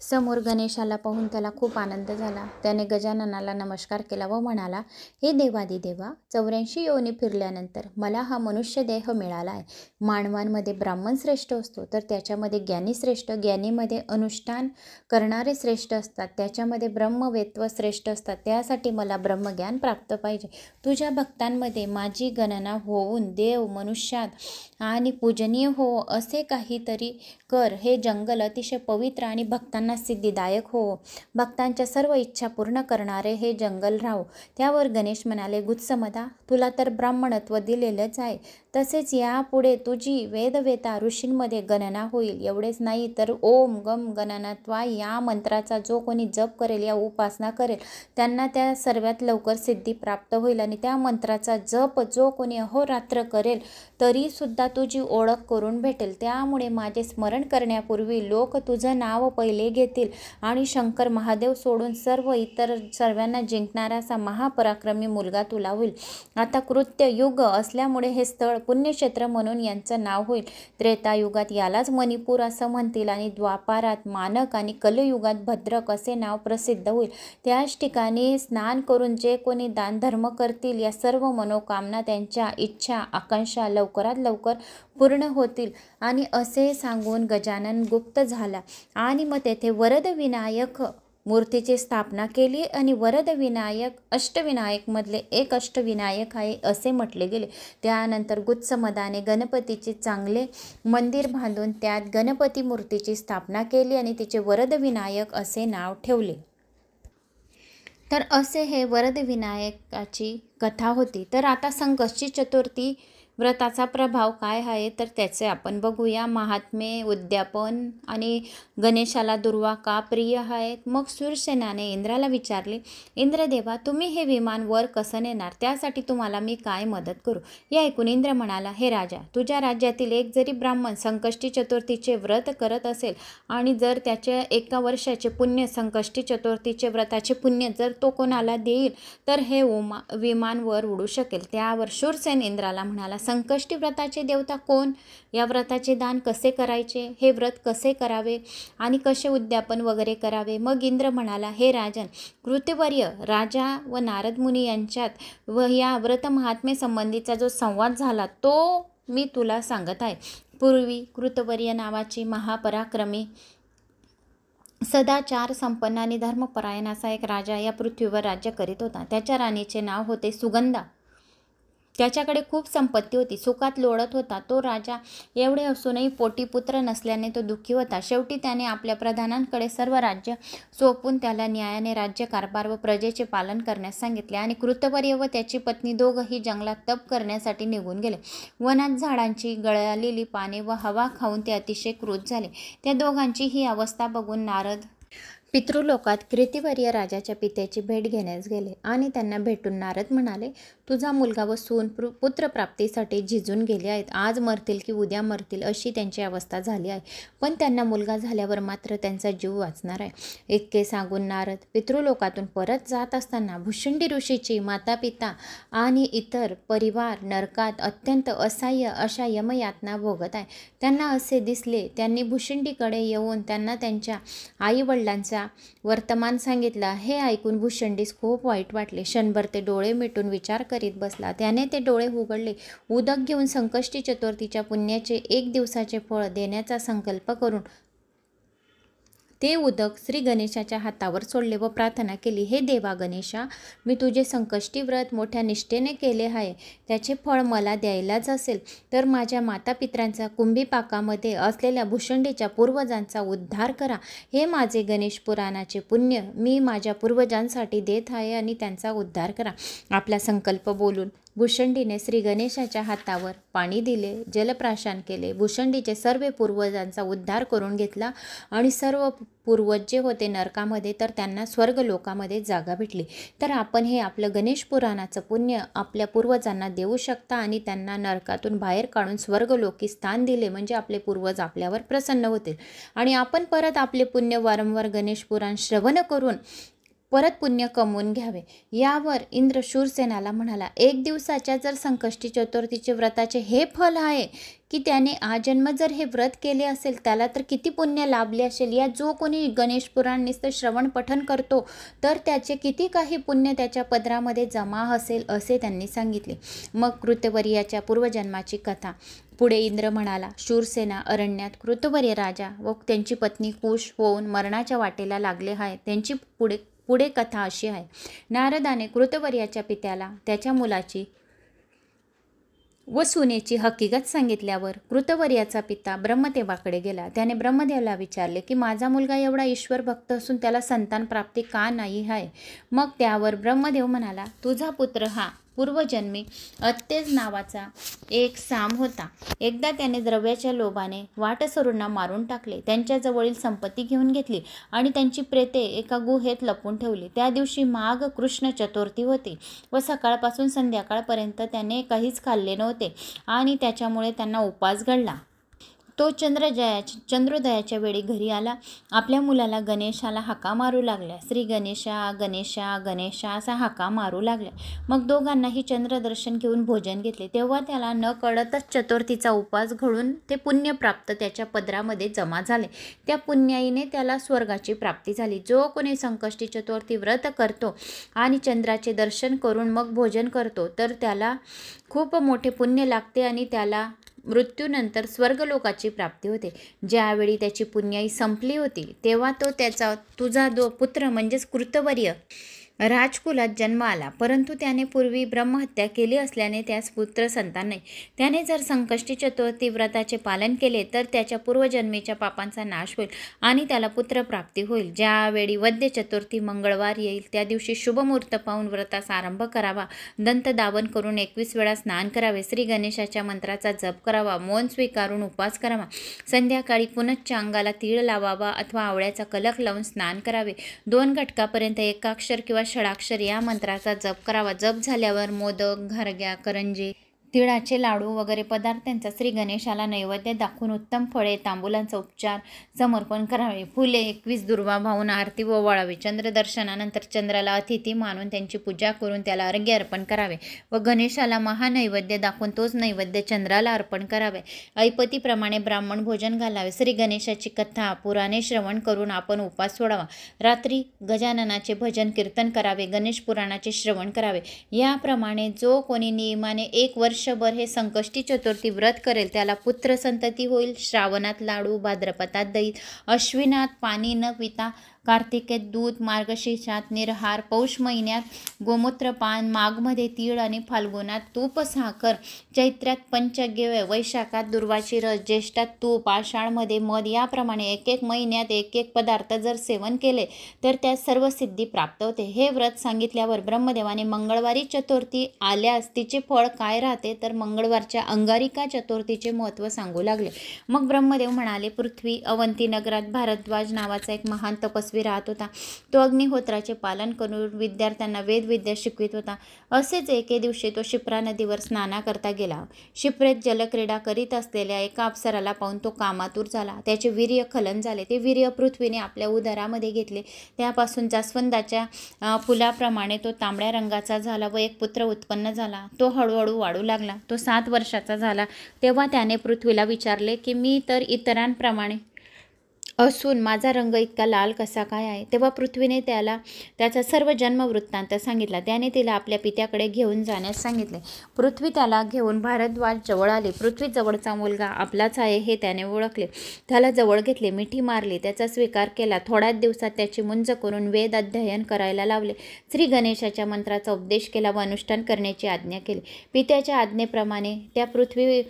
समोर गणेशाला पाहून त्याला खूप आनंद झाला. त्याने गजाननाला नमस्कार केला व म्हणाला, हे देवादिदेवा, 84 योनी फिरल्यानंतर मला हा मनुष्य देह मिळाला आहे. मानवांमध्ये ब्राह्मण श्रेष्ठ असतो तर त्याच्यामध्ये ज्ञानी श्रेष्ठ, ज्ञानीमध्ये अनुष्ठान करणारे श्रेष्ठ असतात, त्याच्यामध्ये ब्रह्मवेत्व श्रेष्ठ असतात. त्यासाठी मला ब्रह्मज्ञान प्राप्त पाहिजे. तुझ्या भक्तांमध्ये माझी गणना होऊन देव, मनुष्यात आणि पूजनीय हो असे काहीतरी कर. हे जंगल अतिशय पवित्र आणि भक्तांना भक्तांना सिद्धिदायक हो, भक्तांच्या सर्व इच्छा पूर्ण करणारे हे जंगल राहो. त्यावर गणेश म्हणाले, गुत्समदा, तुला तर ब्राह्मणत्व दिलेलंच आहे, तसेच यापुढे तुझी वेदवेता ऋषींमध्ये गणना होईल. एवढेच नाही तर ओम गम गणनत्वा या मंत्राचा जो कोणी जप करेल, या उपासना करेल, त्यांना त्या सर्वात लवकर सिद्धी प्राप्त होईल. आणि त्या मंत्राचा जप जो कोणी अहोरात्र करेल तरी सुद्धा तुझी ओळख करून भेटेल. त्यामुळे माझे स्मरण करण्यापूर्वी लोक तुझं नाव पहिले घेतील आणि शंकर महादेव सोडून सर्व इतर सर्वांना जिंकणारा असा महापराक्रमी मुलगा तुला होईल. आता कृत्य युग असल्यामुळे हे स्थळ पुण्यक्षेत्र म्हणून यांचं नाव होईल. त्रेतायुगात यालाच मणिपूर असं म्हणतील आणि द्वापारात मानक आणि कलयुगात भद्रक असे नाव प्रसिद्ध होईल. त्याच ठिकाणी स्नान करून जे कोणी दानधर्म करतील, या सर्व मनोकामना, त्यांच्या इच्छा आकांक्षा लवकरात लवकर पूर्ण होतील. आणि असे सांगून गजानन गुप्त झाला आणि मग तेथे वरदविनायक मूर्तीची स्थापना केली. आणि वरदविनायक अष्टविनायक मधले एक अष्टविनायक आहे असे म्हटले गेले. त्यानंतर गुत्समदाने गणपतीचे चांगले मंदिर बांधून त्यात गणपती मूर्तीची स्थापना केली आणि तिचे वरदविनायक असे नाव ठेवले. तर असे हे वरदविनायकाची कथा होती. तर आता संकष्टी चतुर्थी व्रताचा प्रभाव काय आहे तर त्याचे आपण बघूया. महात्मे, उद्यापन आणि गणेशाला दुर्वा का प्रिय आहेत. मग शूरसेनाने इंद्राला विचारले, इंद्रदेवा, तुम्ही हे विमान वर कसं नेणार, त्यासाठी तुम्हाला मी काय मदत करू. हे ऐकून इंद्र म्हणाला, हे राजा, तुझ्या राज्यातील एक जरी ब्राह्मण संकष्टी चतुर्थीचे व्रत करत असेल आणि जर त्याचे एका वर्षाचे पुण्य, संकष्टी चतुर्थीचे व्रताचे पुण्य जर तो कोणाला देईल तर हे विमान वर उडू शकेल. त्यावर शूरसेन इंद्राला म्हणाला, संकष्टी व्रताचे देवता कोण, या व्रताचे दान कसे करायचे, हे व्रत कसे करावे आणि कसे उद्यापन वगैरे करावे. मग इंद्र म्हणाला, हे राजन, कृतवर्य राजा व नारद मुनी यांच्यात व या व्रत महात्म्य संबंधीचा जो संवाद झाला तो मी तुला सांगत आहे. पूर्वी कृतवर्य नावाची महापराक्रमी, सदाचार संपन्न आणि धर्मपरायण असा एक राजा या पृथ्वीवर राज्य करीत होता. त्याच्या राणीचे नाव होते सुगंधा. त्याच्याकडे खूप संपत्ती होती, सुखात लोळत होता. तो राजा एवढे असूनही पोटी पुत्र नसल्याने तो दुःखी होता. शेवटी त्याने आपल्या प्रधानांकडे सर्व राज्य सोपवून त्याला न्यायाने राज्य कारभार व प्रजेचे पालन करण्यास सांगितले. आणि कृतवर्य व त्याची पत्नी दोघंही जंगलात तप करण्यासाठी निघून गेले. वनात झाडांची गळालेली पाने व हवा खाऊन ते अतिशय क्रुद्ध झाले. त्या दोघांची ही अवस्था बघून नारद पितृलोकात कृतिवर्य राजाच्या पित्याची भेट घेण्यास गेले आणि त्यांना भेटून नारद म्हणाले, तुझा मुलगा व सून पुत्रप्राप्तीसाठी झिजून गेले आहेत. आज मरतील की उद्या मरतील अशी त्यांची अवस्था झाली आहे. पण त्यांना मुलगा झाल्यावर मात्र त्यांचा जीव वाचणार आहे. इतके सांगून नारद पितृलोकातून परत जात असताना भुषुंडी ऋषीची माता पिता आणि इतर परिवार नरकात अत्यंत असह्य अशा यमयातना भोगत आहे. त्यांना असे दिसले. त्यांनी भुषुंडीकडे येऊन त्यांना त्यांच्या आईवडिलांचा वर्तमान सांगितला. हे ऐकून भुषुंडीस खूप वाईट वाटले. क्षणभर ते डोळे मिटून विचार करीत बसला. त्याने ते डोळे उघडले. उदक घेऊन संकष्टी चतुर्थीच्या पुण्याचे 1 दिवसाचे फळ देण्याचा संकल्प करून ते उदक श्री गणेशाच्या हातावर सोडले व प्रार्थना केली, हे देवा गणेशा, मी तुझे संकष्टी व्रत मोठ्या निष्ठेने केले आहे. त्याचे फळ मला द्यायलाच असेल तर माझ्या मातापित्रांचा कुंभीपाकामध्ये असलेल्या भुषुंडीच्या पूर्वजांचा उद्धार करा. हे माझे गणेश पुराणाचे पुण्य मी माझ्या पूर्वजांसाठी देत आहे आणि त्यांचा उद्धार करा. आपला संकल्प बोलून भुषुंडीने श्री गणेशाच्या हातावर पाणी दिले, जलप्राशन केले. भुषुंडीचे सर्व पूर्वजांचा उद्धार करून घेतला आणि सर्व पूर्वज जे होते नरकामध्ये तर त्यांना स्वर्गलोकामध्ये जागा भेटली. तर आपण हे आपलं गणेश पुराणाचं पुण्य आपल्या पूर्वजांना देऊ शकता आणि त्यांना नरकातून बाहेर काढून स्वर्गलोकी स्थान दिले म्हणजे आपले पूर्वज आपल्यावर प्रसन्न होतील आणि आपण परत आपले पुण्य वारंवार गणेश पुराण श्रवण करून परत पुण्य कमवून घ्यावे. यावर इंद्र शूरसेनाला म्हणाला, 1 दिवसाच्या जर संकष्टी चतुर्थीचे व्रताचे हे फल आहे की त्याने आजन्म जर हे व्रत केले असेल त्याला तर किती पुण्य लाभले असेल. या जो कोणी गणेश पुराण नुसतं श्रवण पठण करतो तर त्याचे किती काही पुण्य त्याच्या पदरामध्ये जमा असेल असे त्यांनी सांगितले. मग कृतवर्याच्या पूर्वजन्माची कथा पुढे इंद्र म्हणाला, शूरसेना अरण्यात कृतवर्य राजा व त्यांची पत्नी कुश होऊन मरणाच्या वाटेला लागले आहे. त्यांची पुढे कथा अशी आहे. नारदाने कृतवर्याच्या पित्याला त्याच्या मुलाची व सुनेची हकीकत सांगितल्यावर कृतवर्याचा पिता ब्रह्मदेवाकडे गेला. त्याने ब्रह्मदेवाला विचारले की माझा मुलगा एवढा ईश्वर भक्त असून त्याला संतान प्राप्ती का नाही आहे. मग त्यावर ब्रह्मदेव म्हणाला, तुझा पुत्र हा पूर्वजन्मी अत्तेज नावाचा एक साम होता. एकदा त्याने द्रव्याच्या लोभाने वाटसरूंना मारून टाकले, त्यांच्याजवळील संपत्ती घेऊन घेतली आणि त्यांची प्रेते एका गुहेत लपवून ठेवली. त्या दिवशी माघ कृष्ण चतुर्थी होती व सकाळपासून संध्याकाळपर्यंत त्याने काहीच खाल्ले नव्हते आणि त्याच्यामुळे त्यांना उपास घडला. तो चंद्रोदयाच्या वेळी घरी आला. आपल्या मुलाला गणेशाला हाका मारू लागल्या. श्री गणेशा गणेशा गणेशा असा हाका मारू लागल्या. मग दोघांनाही चंद्रदर्शन घेऊन भोजन घेतले. तेव्हा त्याला न कळतच चतुर्थीचा उपास घडून ते पुण्य प्राप्त त्याच्या पदरामध्ये जमा झाले. त्या पुण्याईने त्याला स्वर्गाची प्राप्ती झाली. जो कोणी संकष्टी चतुर्थी व्रत करतो आणि चंद्राचे दर्शन करून मग भोजन करतो तर त्याला खूप मोठे पुण्य लागते आणि त्याला मृत्यूनंतर स्वर्गलोकाची प्राप्ती होते. ज्यावेळी त्याची पुण्याई संपली होती तेव्हा तुझा पुत्र म्हणजेच कृतवर्य राजकुलात जन्म आला, परंतु त्याने पूर्वी ब्रह्महत्या केली असल्याने त्यास पुत्र संतान नाही. त्याने जर संकष्टी चतुर्थी व्रताचे पालन केले तर त्याच्या पूर्वजन्मीच्या पापांचा नाश होईल आणि त्याला पुत्रप्राप्ती होईल. ज्यावेळी वद्य चतुर्थी मंगळवार येईल त्या दिवशी शुभमुहूर्त पाहून व्रतास आरंभ करावा. दंतधावन करून 21 वेळा स्नान करावे. श्री गणेशाच्या मंत्राचा जप करावा. मौन स्वीकारून उपवास करावा. संध्याकाळी पुनश्च अंगाला तीळ लावावा अथवा आवळ्याचा कलक लावून स्नान करावे. 2 घटकापर्यंत एकाक्षर किंवा षडाक्षर या मंत्राचा जप करावा. जप झाल्यावर मोदक, घारग्या, करंजे, तिळाचे लाडू वगैरे पदार्थांचा श्री गणेशाला नैवेद्य दाखवून उत्तम फळे, तांबूलांचा उपचार समर्पण करावे. फुले 21 दुर्वा वाहून आरती ओवाळावी. चंद्रदर्शनानंतर चंद्राला अतिथी मानून त्यांची पूजा करून त्याला अर्घ्य अर्पण करावे व गणेशाला महानैवेद्य दाखवून तोच नैवेद्य चंद्राला अर्पण करावे. ऐपतीप्रमाणे ब्राह्मण भोजन घालावे. श्री गणेशाची कथा पुराणे श्रवण करून आपण उपास सोडावा. रात्री गजाननाचे भजन कीर्तन करावे. गणेश पुराणाचे श्रवण करावे. याप्रमाणे जो कोणी नियमाने 1 वर्षभर हे संकष्टी चतुर्थी व्रत करेल त्याला पुत्र संतती होईल. श्रावणात लाडू, भाद्रपदात दही, अश्विनात पाणी न पिता, कार्तिकेत दूध, मार्गशीर्षात निरहार, पौष महिन्यात गोमूत्रपान, माघमध्ये तीळ आणि फाल्गुनात तूप साखर, चैत्रात पंचगव्य, वैशाखात दुर्वाची रस, ज्येष्ठात तूप, आषाढमध्ये मध, याप्रमाणे 1 महिन्यात 1 पदार्थ जर सेवन केले तर त्यात सर्व सिद्धी प्राप्त होते. हे व्रत सांगितल्यावर ब्रह्मदेवाने मंगळवारी चतुर्थी आल्यास तिचे फळ काय राहते तर मंगळवारच्या अंगारिका चतुर्थीचे महत्त्व सांगू लागले. मग ब्रह्मदेव म्हणाले, पृथ्वी अवंती नगरात भारद्वाज नावाचा एक महान तपस्वी राहत होता. तो अग्निहोत्राचे पालन करून विद्यार्थ्यांना वेदविद्या शिकवित होता. असेच एके दिवशी तो शिप्रा नदीवर स्नानाकरता गेला. शिप्रेत जलक्रीडा करीत असलेल्या एका अप्सराला पाहून तो कामातुर झाला. त्याचे वीर्य खलन झाले. ते वीर्य पृथ्वीने आपल्या उदरामध्ये घेतले. त्यापासून जास्वंदाच्या फुलाप्रमाणे तो तांबड्या रंगाचा झाला व एक पुत्र उत्पन्न झाला. तो हळूहळू वाढू लागला. तो 7 वर्षाचा झाला तेव्हा त्याने पृथ्वीला विचारले की मी तर इतरांप्रमाणे असून माझा रंग इतका लाल कसा काय आहे. तेव्हा पृथ्वीने त्याला त्याचा सर्व जन्म वृत्तांत सांगितला. त्याने तिला आपल्या पित्याकडे घेऊन जाण्यास सांगितले. पृथ्वी त्याला घेऊन भारद्वाज जवळ आली. पृथ्वी जवळचा मुलगा आपलाच आहे हे त्याने ओळखले. त्याला जवळ घेतले, मिठी मारली, त्याचा स्वीकार केला. थोड्याच दिवसात त्याची मुंज करून वेद अध्ययन करायला लावले. श्री गणेशाच्या मंत्राचा उपदेश केला व अनुष्ठान करण्याची आज्ञा केली. पित्याच्या आज्ञेप्रमाणे त्या पृथ्वी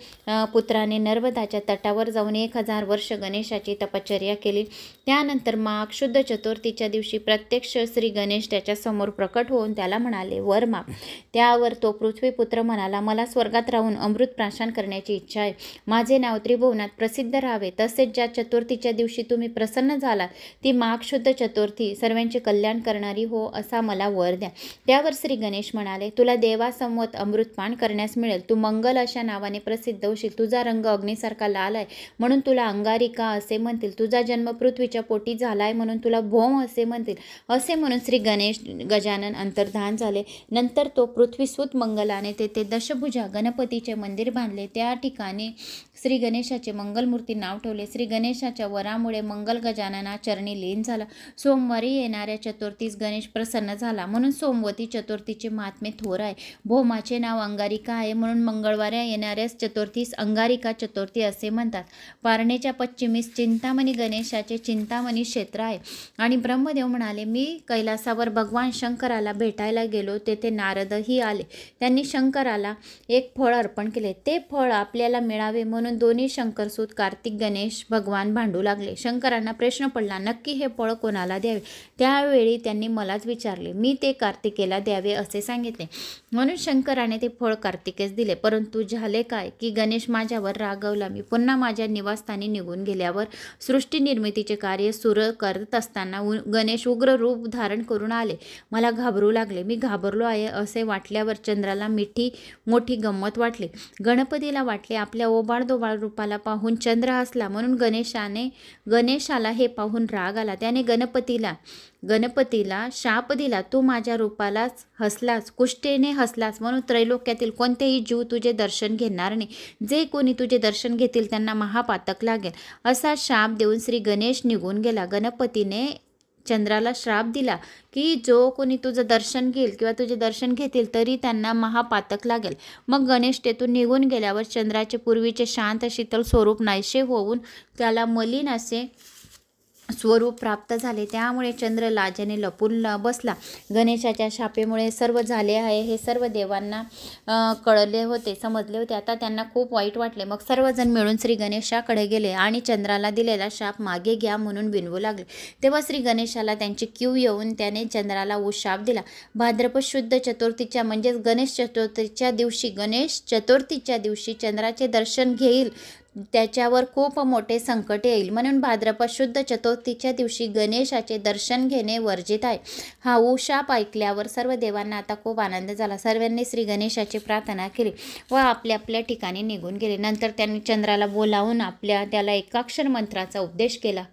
पुत्राने नर्मदाच्या तटावर जाऊन 1000 वर्ष गणेशाची तपश्चर्या केली. त्यानंतर माघ शुद्ध चतुर्थीच्या दिवशी प्रत्यक्ष श्री गणेश त्याच्या समोर प्रकट होऊन त्याला म्हणाले, वर माग. त्यावर तो पृथ्वीपुत्र म्हणाला, मला स्वर्गात राहून अमृत प्राशन करण्याची इच्छा आहे. माझे नाव त्रिभुवनात प्रसिद्ध राहावे. तसेच ज्या चतुर्थीच्या दिवशी तुम्ही प्रसन्न झालात ती माघ शुद्ध चतुर्थी सर्वांचे कल्याण करणारी हो, असा मला वर द्या. त्यावर श्री गणेश म्हणाले, तुला देवासमवेत अमृतपान करण्यास मिळेल. तू मंगल अशा नावाने प्रसिद्ध होशील. तुझा रंग अग्नीसारखा लाल आहे म्हणून तुला अंगारिका असे म्हणतील. तुझा जन्म पृथ्वीच्या पोटी झालाय म्हणून तुला भौम असे म्हणतील. असे म्हणून श्री गजानन अंतर्धान झाले. नंतर तो पृथ्वीसुत मंगलाने तेथे दशभुजा गणपतीचे मंदिर बांधले. त्या ठिकाणी श्री गणेशाचे मंगलमूर्ती नाव ठेवले. श्री गणेशाच्या वरामुळे मंगल गजानना चरणी लीन झाला. सोमवारी येणाऱ्या चतुर्थीस गणेश प्रसन्न झाला म्हणून सोमवती चतुर्थीचे महात्म्य थोर आहे. भौमाचे नाव अंगारिका आहे म्हणून मंगळवारी येणाऱ्या चतुर्थीस अंगारिका चतुर्थी असे म्हणतात. पारणेच्या पश्चिमेस चिंतामणी गणेश गणेशाचे चिंतामणी क्षेत्र आहे. आणि ब्रह्मदेव म्हणाले, मी कैलासावर भगवान शंकराला भेटायला गेलो, तेथे नारदही आले. त्यांनी शंकराला एक फळ अर्पण केले. ते फळ आपल्याला मिळावे म्हणून दोन्ही शंकरसूत कार्तिक गणेश भगवान भांडू लागले. शंकरांना प्रश्न पडला, नक्की हे फळ कोणाला द्यावे? त्यावेळी त्यांनी मलाच विचारले. मी ते कार्तिकेला द्यावे असे सांगितले. म्हणून शंकराने ते फळ कार्तिकेस दिले. परंतु झाले काय की गणेश माझ्यावर रागवला. मी पुन्हा माझ्या निवासस्थानी निघून गेल्यावर सृष्टी निर्मितीचे कार्य सुरू करत असताना गणेश उग्र रूप धारण करून आले. मला घाबरू लागले. मी घाबरलो आहे असे वाटल्यावर चंद्राला मोठी गंमत वाटली. गणपतीला वाटले आपल्या ओबाळदोबाळ रूपाला पाहून चंद्र हसला. म्हणून गणेशाला हे पाहून राग आला. त्याने गणपतीला शाप दिला, तू माझ्या रूपालाच हसलास, कुष्ठेने हसलास म्हणून त्रैलोक्यातील कोणतेही जीव तुझे दर्शन घेणार नाही. जे कोणी तुझे दर्शन घेतील त्यांना महापातक लागेल. असा शाप देऊन श्री गणेश निघून गेला. गणपतीने चंद्राला श्राप दिला की जो कोणी तुझं दर्शन घेईल किंवा तुझे दर्शन घेतील तरी त्यांना महापातक लागेल. मग गणेश तेथून निघून गेल्यावर चंद्राचे पूर्वीचे शांत शीतल स्वरूप नाहीसे होऊन त्याला मलिन असे स्वरूप प्राप्त झाले. त्यामुळे चंद्र लाजेने लपून बसला. गणेशाच्या शापेमुळे सर्व झाले आहे हे सर्व देवांना समजले होते. आता त्यांना खूप वाईट वाटले. मग सर्वजण मिळून श्री गणेशाकडे गेले आणि चंद्राला दिलेला शाप मागे घ्या म्हणून विनवू लागले. तेव्हा श्री गणेशाला त्यांची कीव येऊन त्याने चंद्राला शाप दिला. भाद्रपद शुद्ध चतुर्थीच्या म्हणजेच गणेश चतुर्थीच्या दिवशी चंद्राचे दर्शन घेईल त्याच्यावर खूप मोठे संकट येईल. म्हणून भाद्रपद शुद्ध चतुर्थीच्या दिवशी गणेशाचे दर्शन घेणे वर्जित आहे. हा शाप ऐकल्यावर सर्व देवांना आता खूप आनंद झाला. सर्वांनी श्री गणेशाची प्रार्थना केली व आपल्या आपल्या ठिकाणी निघून गेले. नंतर त्यांनी चंद्राला बोलावून त्याला एकाक्षर मंत्राचा उपदेश केला.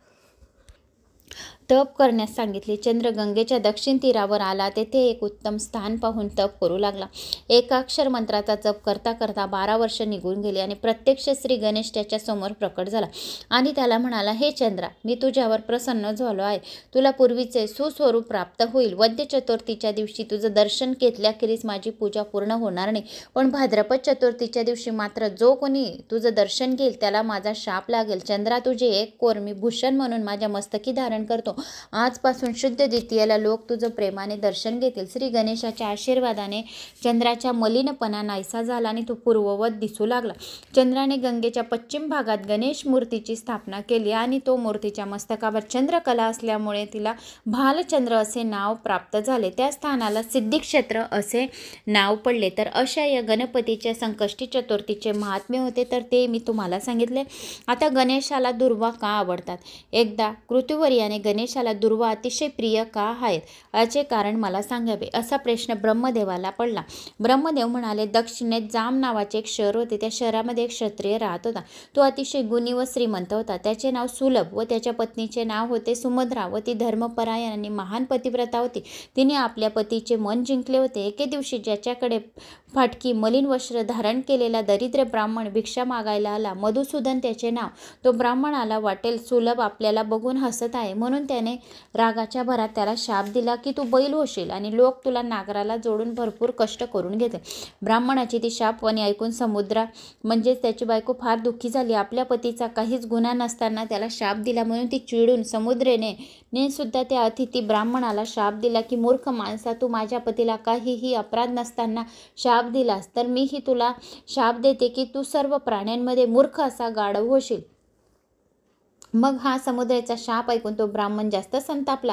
तप करण्यास सांगितले. चंद्र गंगेच्या दक्षिण तीरावर आला. तेथे एक उत्तम स्थान पाहून तप करू लागला. एकाक्षर मंत्राचा जप करता करता 12 वर्ष निघून गेली आणि प्रत्यक्ष श्री गणेश त्याच्या समोर प्रकट झाला आणि त्याला म्हणाला, हे चंद्रा, मी तुझ्यावर प्रसन्न झालो आहे. तुला पूर्वीचे सुस्वरूप प्राप्त होईल. वद्य चतुर्थीच्या दिवशी तुझं दर्शन घेतल्याखेरीज माझी पूजा पूर्ण होणार नाही. पण भाद्रपद चतुर्थीच्या दिवशी मात्र जो कोणी तुझं दर्शन घेईल त्याला माझा शाप लागेल. चंद्रा, तुझे एक कोर मी भूषण म्हणून माझ्या मस्तकी धारण करतो. आजपासून शुद्ध द्वितीयेला लोक तुझं प्रेमाने दर्शन घेतील. श्री गणेशाच्या आशीर्वादाने चंद्राच्या मलिनपणा नाहीसा झाला आणि तो पूर्ववत दिसू लागला. चंद्राने गंगेच्या पश्चिम भागात गणेश मूर्तीची स्थापना केली आणि तो मूर्तीच्या मस्तकावर चंद्रकला असल्यामुळे तिला भालचंद्र असे नाव प्राप्त झाले. त्या स्थानाला सिद्धिक्षेत्र असे नाव पडले. तर अशा या गणपतीच्या संकष्टी चतुर्थीचे महात्म्य होते, तर ते मी तुम्हाला सांगितले. आता गणेशाला दुर्वा का आवडतात? एकदा कृतिवर्याने गणेशाला दुर्वा अतिशय प्रिय का आहेत याचे कारण मला सांगावे असा प्रश्न ब्रह्मदेवाला पडला. ब्रह्मदेव म्हणाले, दक्षिणेत जाम नावाचे एक शहर होते. त्या शहरामध्ये एक क्षत्रिय राहत होता. तो अतिशय गुणी व श्रीमंत होता. त्याचे नाव सुलभ व त्याच्या पत्नीचे नाव होते सुमद्रा व ती धर्मपरायण आणि महान पतिव्रता होती. तिने आपल्या पतीचे मन जिंकले होते. एके दिवशी ज्याच्याकडे फाटकी मलिन वस्त्र धारण केलेला दरिद्र ब्राह्मण भिक्षा मागायला आला. मधुसूदन त्याचे नाव. तो ब्राह्मणाला वाटेल सुलभ आपल्याला बघून हसत आहे म्हणून त्याने रागाच्या भरात त्याला शाप दिला की तू बैल होशील आणि लोक तुला नागराला जोडून भरपूर कष्ट करून घेते. ब्राह्मणाची ती शापवाणी ऐकून समुद्रा म्हणजेच त्याची बायको फार दुःखी झाली. आपल्या पतीचा काहीच गुन्हा नसताना त्याला शाप दिला म्हणून ती चिडून समुद्रेने सुद्धा त्या अतिथी ब्राह्मणाला शाप दिला की मूर्ख माणसा, तू माझ्या पतीला काहीही अपराध नसताना शाप दिलास तर मीही तुला शाप देते की तू सर्व प्राण्यांमध्ये मूर्ख असा गाढव होशील. मग हा समुद्राचा शाप ऐकून तो ब्राह्मण जास्त संताप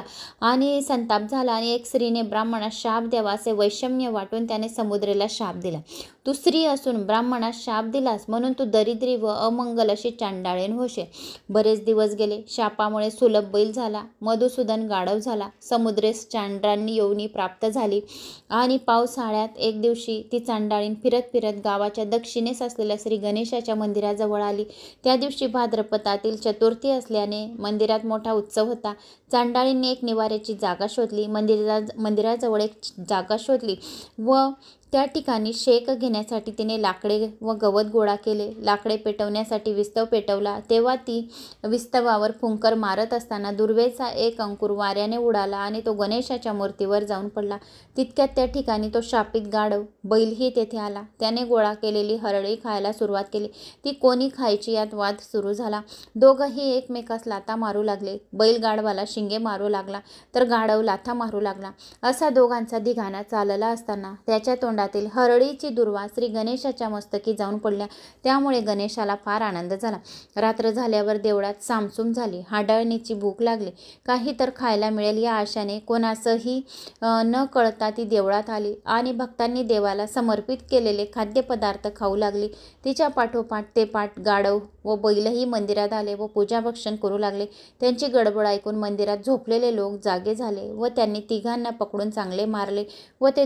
झाला आणि एक स्त्रीने ब्राह्मणास शाप द्यावा असे वैषम्य वाटून त्याने समुद्रेला शाप दिला. तू स्त्री असून ब्राह्मणास शाप दिलास म्हणून तू दरिद्री व अमंगल अशी चांडाळीण होशील. बरेच दिवस गेले. शापामुळे सुलभ बैल झाला. मधुसूदन गाढव झाला. समुद्रेस चांडाळी योनी प्राप्त झाली आणि पावसाळ्यात एक दिवशी ती चांडाळीण फिरत फिरत गावाच्या दक्षिणेस असलेल्या श्री गणेशाच्या मंदिराजवळ आली. त्या दिवशी भाद्रपदातील चतुर्थी असल्याने मंदिरात मोठा उत्सव होता. चांडाळींनी एक निवाऱ्याची जागा शोधली. मंदिराजवळ एक जागा शोधली व त्या ठिकाणी शेक घेण्यासाठी तिने लाकडे व गवत गोळा केले. लाकडे पेटवण्यासाठी विस्तव पेटवला. तेव्हा ती विस्तवावर फुंकर मारत असताना दुर्वेचा एक अंकुर वाऱ्याने उडाला आणि तो गणेशाच्या मूर्तीवर जाऊन पडला. तितक्यात त्या ठिकाणी तो शापित गाढव बैलही तेथे आला. त्याने गोळा केलेली हरळी खायला सुरुवात केली. ती कोणी खायची यात वाद सुरू झाला. दोघंही एकमेकास लाथा मारू लागले. बैल गाढवाला शिंगे मारू लागला तर गाढव लाथा मारू लागला. असा दोघांचा धिगाणा चालला असताना त्याच्या तोंडातील हरळीची दुर्वा श्री गणेशाच्या मस्तकी जाऊन पडल्या. त्यामुळे गणेशाला फार आनंद झाला. रात्र झाल्यावर देवळात सामसूम झाली. हाडाळणीची भूक लागली. काही तर खायला मिळेल या आशाने कोणासही न कळता ती देवळात आली आणि भक्तांनी देवाला समर्पित केलेले खाद्यपदार्थ खाऊ लागली. तिच्या पाठोपाठ ते पाठ गाढव व बैलही मंदिरात आले व पूजाभक्षण करू लागले. त्यांची गडबड ऐकून मंदिरात झोपलेले लोक जागे झाले व त्यांनी तिघांना पकडून चांगले मारले व ते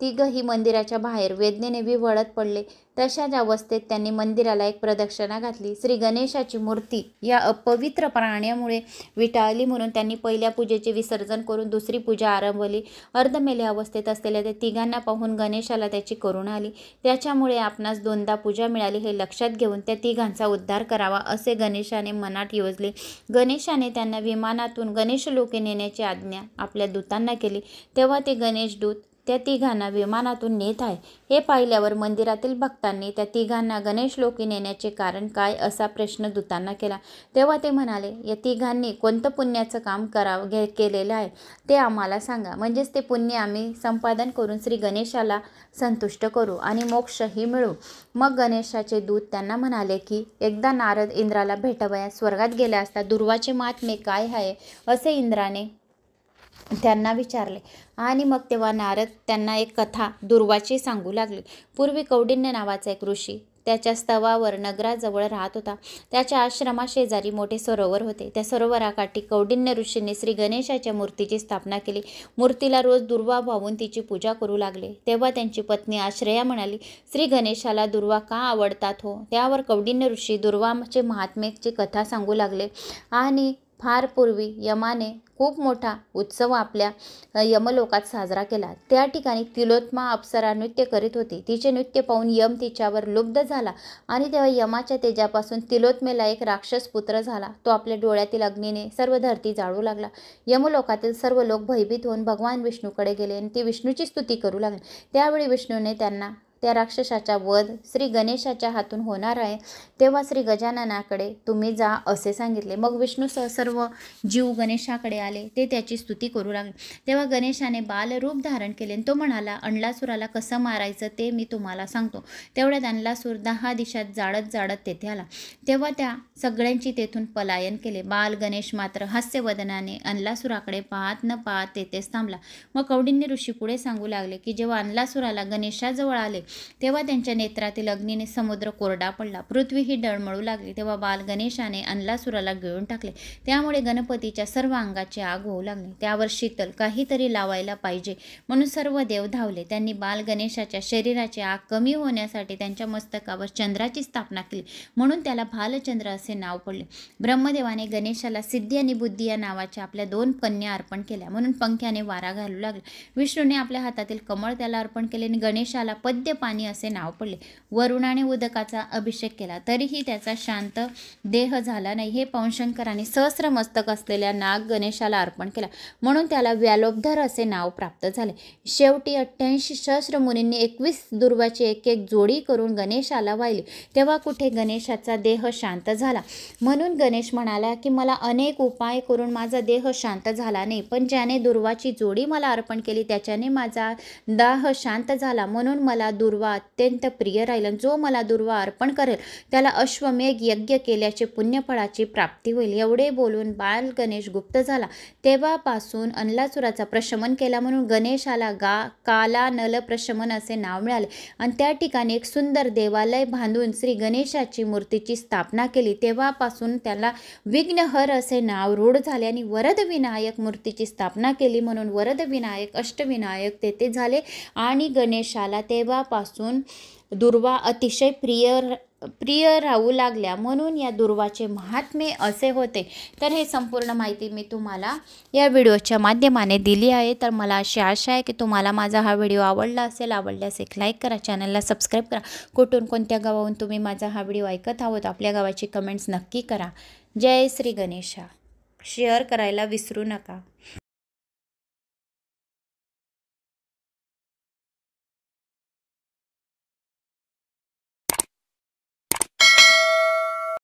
तिघही मंदिराच्या बाहेर वेदनेने विव्हळत पडले. तशाच अवस्थेत त्यांनी मंदिराला एक प्रदक्षिणा घातली. श्री गणेशाची मूर्ती या अपवित्र प्राण्यामुळे विटाळली म्हणून त्यांनी पहिल्या पूजेचे विसर्जन करून दुसरी पूजा आरंभली. अर्धमेल्या अवस्थेत असलेल्या त्या तिघांना पाहून गणेशाला त्याची करुणा आली. त्याच्यामुळे आपणास दोनदा पूजा मिळाली हे लक्षात घेऊन त्या तिघांचा उद्धार करावा असे गणेशाने मनात योजले. गणेशाने त्यांना विमानातून गणेशलोके नेण्याची आज्ञा आपल्या दूतांना केली. तेव्हा ते गणेशदूत त्या तिघांना विमानातून नेत आहे हे पाहिल्यावर मंदिरातील भक्तांनी त्या तिघांना गणेशलोकी नेण्याचे कारण काय असा प्रश्न दूतांना केला. तेव्हा ते म्हणाले, या तिघांनी कोणतं पुण्याचं काम केलेलं आहे ते आम्हाला सांगा, म्हणजेच ते पुण्य आम्ही संपादन करून श्री गणेशाला संतुष्ट करू आणि मोक्षही मिळू. मग गणेशाचे दूत त्यांना म्हणाले की एकदा नारद इंद्राला भेटवयास स्वर्गात गेला असता दुर्वाचे महात्म्य काय आहे असे इंद्राने त्यांना विचारले आणि मग तेव्हा नारद त्यांना एक कथा दुर्वाची सांगू लागले. पूर्वी कौंडिन्य नावाचा एक ऋषी त्याच्या स्तवावर नगराजवळ राहत होता. त्याच्या आश्रमाशेजारी मोठे सरोवर होते. त्या सरोवराकाठी कौंडिन्य ऋषींनी श्री गणेशाच्या मूर्तीची स्थापना केली. मूर्तीला रोज दुर्वा वाहून तिची पूजा करू लागले. तेव्हा त्यांची पत्नी आश्रया म्हणाली, श्री गणेशाला दुर्वा का आवडतात हो? त्यावर कौंडिन्य ऋषी दुर्वाचे महात्म्याची कथा सांगू लागले आणि फार पूर्वी यमाने खूप मोठा उत्सव आपल्या यमलोकात साजरा केला. त्या ठिकाणी तिलोत्मा अप्सरा नृत्य करीत होती. तिचे नृत्य पाहून यम तिच्यावर लुब्ध झाला आणि तेव्हा यमाच्या तेजापासून तिलोत्मेला एक राक्षस पुत्र झाला. तो आपल्या डोळ्यातील अग्नीने सर्व धरती जाळू लागला. यमलोकातील सर्व लोक भयभीत होऊन भगवान विष्णूकडे गेले आणि ते विष्णूची स्तुती करू लागले. त्यावेळी विष्णूने त्यांना त्या राक्षसाचा वध श्री गणेशाच्या हातून होणार आहे तेव्हा श्री गजाननाकडे तुम्ही जा असे सांगितले. मग विष्णूसह सर्व जीव गणेशाकडे आले. ते त्याची स्तुती करू लागले. तेव्हा गणेशाने बालरूप धारण केले. तो म्हणाला, अंडलासुराला कसं मारायचं ते मी तुम्हाला सांगतो. तेवढ्यात अंडलासूर 10 दिशात जाळत जाळत तेथे आला. तेव्हा त्या सगळ्यांची तेथून पलायन केले. बाल गणेश मात्र हास्यवदनाने अंडलासुराकडे पाहत न पाहत तेथेच थांबला. मग कौंडिन्य ऋषी पुढे सांगू लागले की जेव्हा अंडलासुराला गणेशाजवळ आले तेव्हा त्यांच्या नेत्रातील अग्नीने समुद्र कोरडा पडला. पृथ्वीही डळमळू लागली. तेव्हा बाल गणेशाने अंडलासुराला गिळून टाकले. त्यामुळे गणपतीच्या सर्व अंगाची आग होऊ लागली. त्यावर शीतल काहीतरी लावायला पाहिजे म्हणून सर्व देव धावले. त्यांनी बाल गणेशाच्या शरीराची आग कमी होण्यासाठी त्यांच्या मस्तकावर चंद्राची स्थापना केली म्हणून त्याला भालचंद्र असे नाव पडले. ब्रह्मदेवाने गणेशाला सिद्धी आणि बुद्धी या नावाच्या आपल्या 2 कन्या अर्पण केल्या म्हणून पंख्याने वारा घालू लागला. विष्णूने आपल्या हातातील कमळ त्याला अर्पण केले आणि गणेशाला पद्य पाणी असे नाव पडले. वरुणाने उदकाचा अभिषेक केला तरीही त्याचा शांत देह झाला नाही हे पाहून शंकराने सहस्र मस्तक असलेल्या नाग गणेशाला अर्पण केला म्हणून त्याला व्यालोपधर असे नाव प्राप्त झाले. शेवटी 88 सहस्र मुनींनी 21 दुर्वाची एक एक जोडी करून गणेशाला वाहिली. तेव्हा कुठे गणेशाचा देह शांत झाला. म्हणून गणेश म्हणाला की मला अनेक उपाय करून माझा देह शांत झाला नाही, पण ज्याने दुर्वाची जोडी मला अर्पण केली त्याच्याने माझा दाह शांत झाला म्हणून मला दुर्वा अत्यंत प्रिय राहील. जो मला दुर्वा अर्पण करेल त्याला अश्वमेघ यज्ञ केल्याचे पुण्यफळाची प्राप्ती होईल. एवढे बोलून बाल गणेश गुप्त झाला. तेव्हापासून अंडलासुराचा प्रशमन केला म्हणून गणेशाला काला नल प्रशमन असे नाव मिळाले आणि त्या ठिकाणी एक सुंदर देवालय बांधून श्री गणेशाची मूर्तीची स्थापना केली. तेव्हापासून त्याला विघ्नहर असे नाव रूढ झाले आणि वरद विनायक मूर्तीची स्थापना केली म्हणून वरद विनायक अष्टविनायक तेथे झाले आणि गणेशाला तेव्हापासून दुर्वा अतिशय प्रिय प्रिय राहू लागल्या, म्हणून या दुर्वाचे महात्म्य असे होते. तर हे संपूर्ण माहिती मी तुम्हाला या व्हिडिओच्या माध्यमाने दिली आहे. तर मला अशी आशा आहे की तुम्हाला माझा हा व्हिडिओ आवडला असेल. आवडल्यास एक लाईक करा, चॅनलला सबस्क्राईब करा. कुठून कोणत्या गावाहून तुम्ही माझा हा व्हिडिओ ऐकत आहोत आपल्या गावाची कमेंट्स नक्की करा. जय श्री गणेशा. शेअर करायला विसरू नका.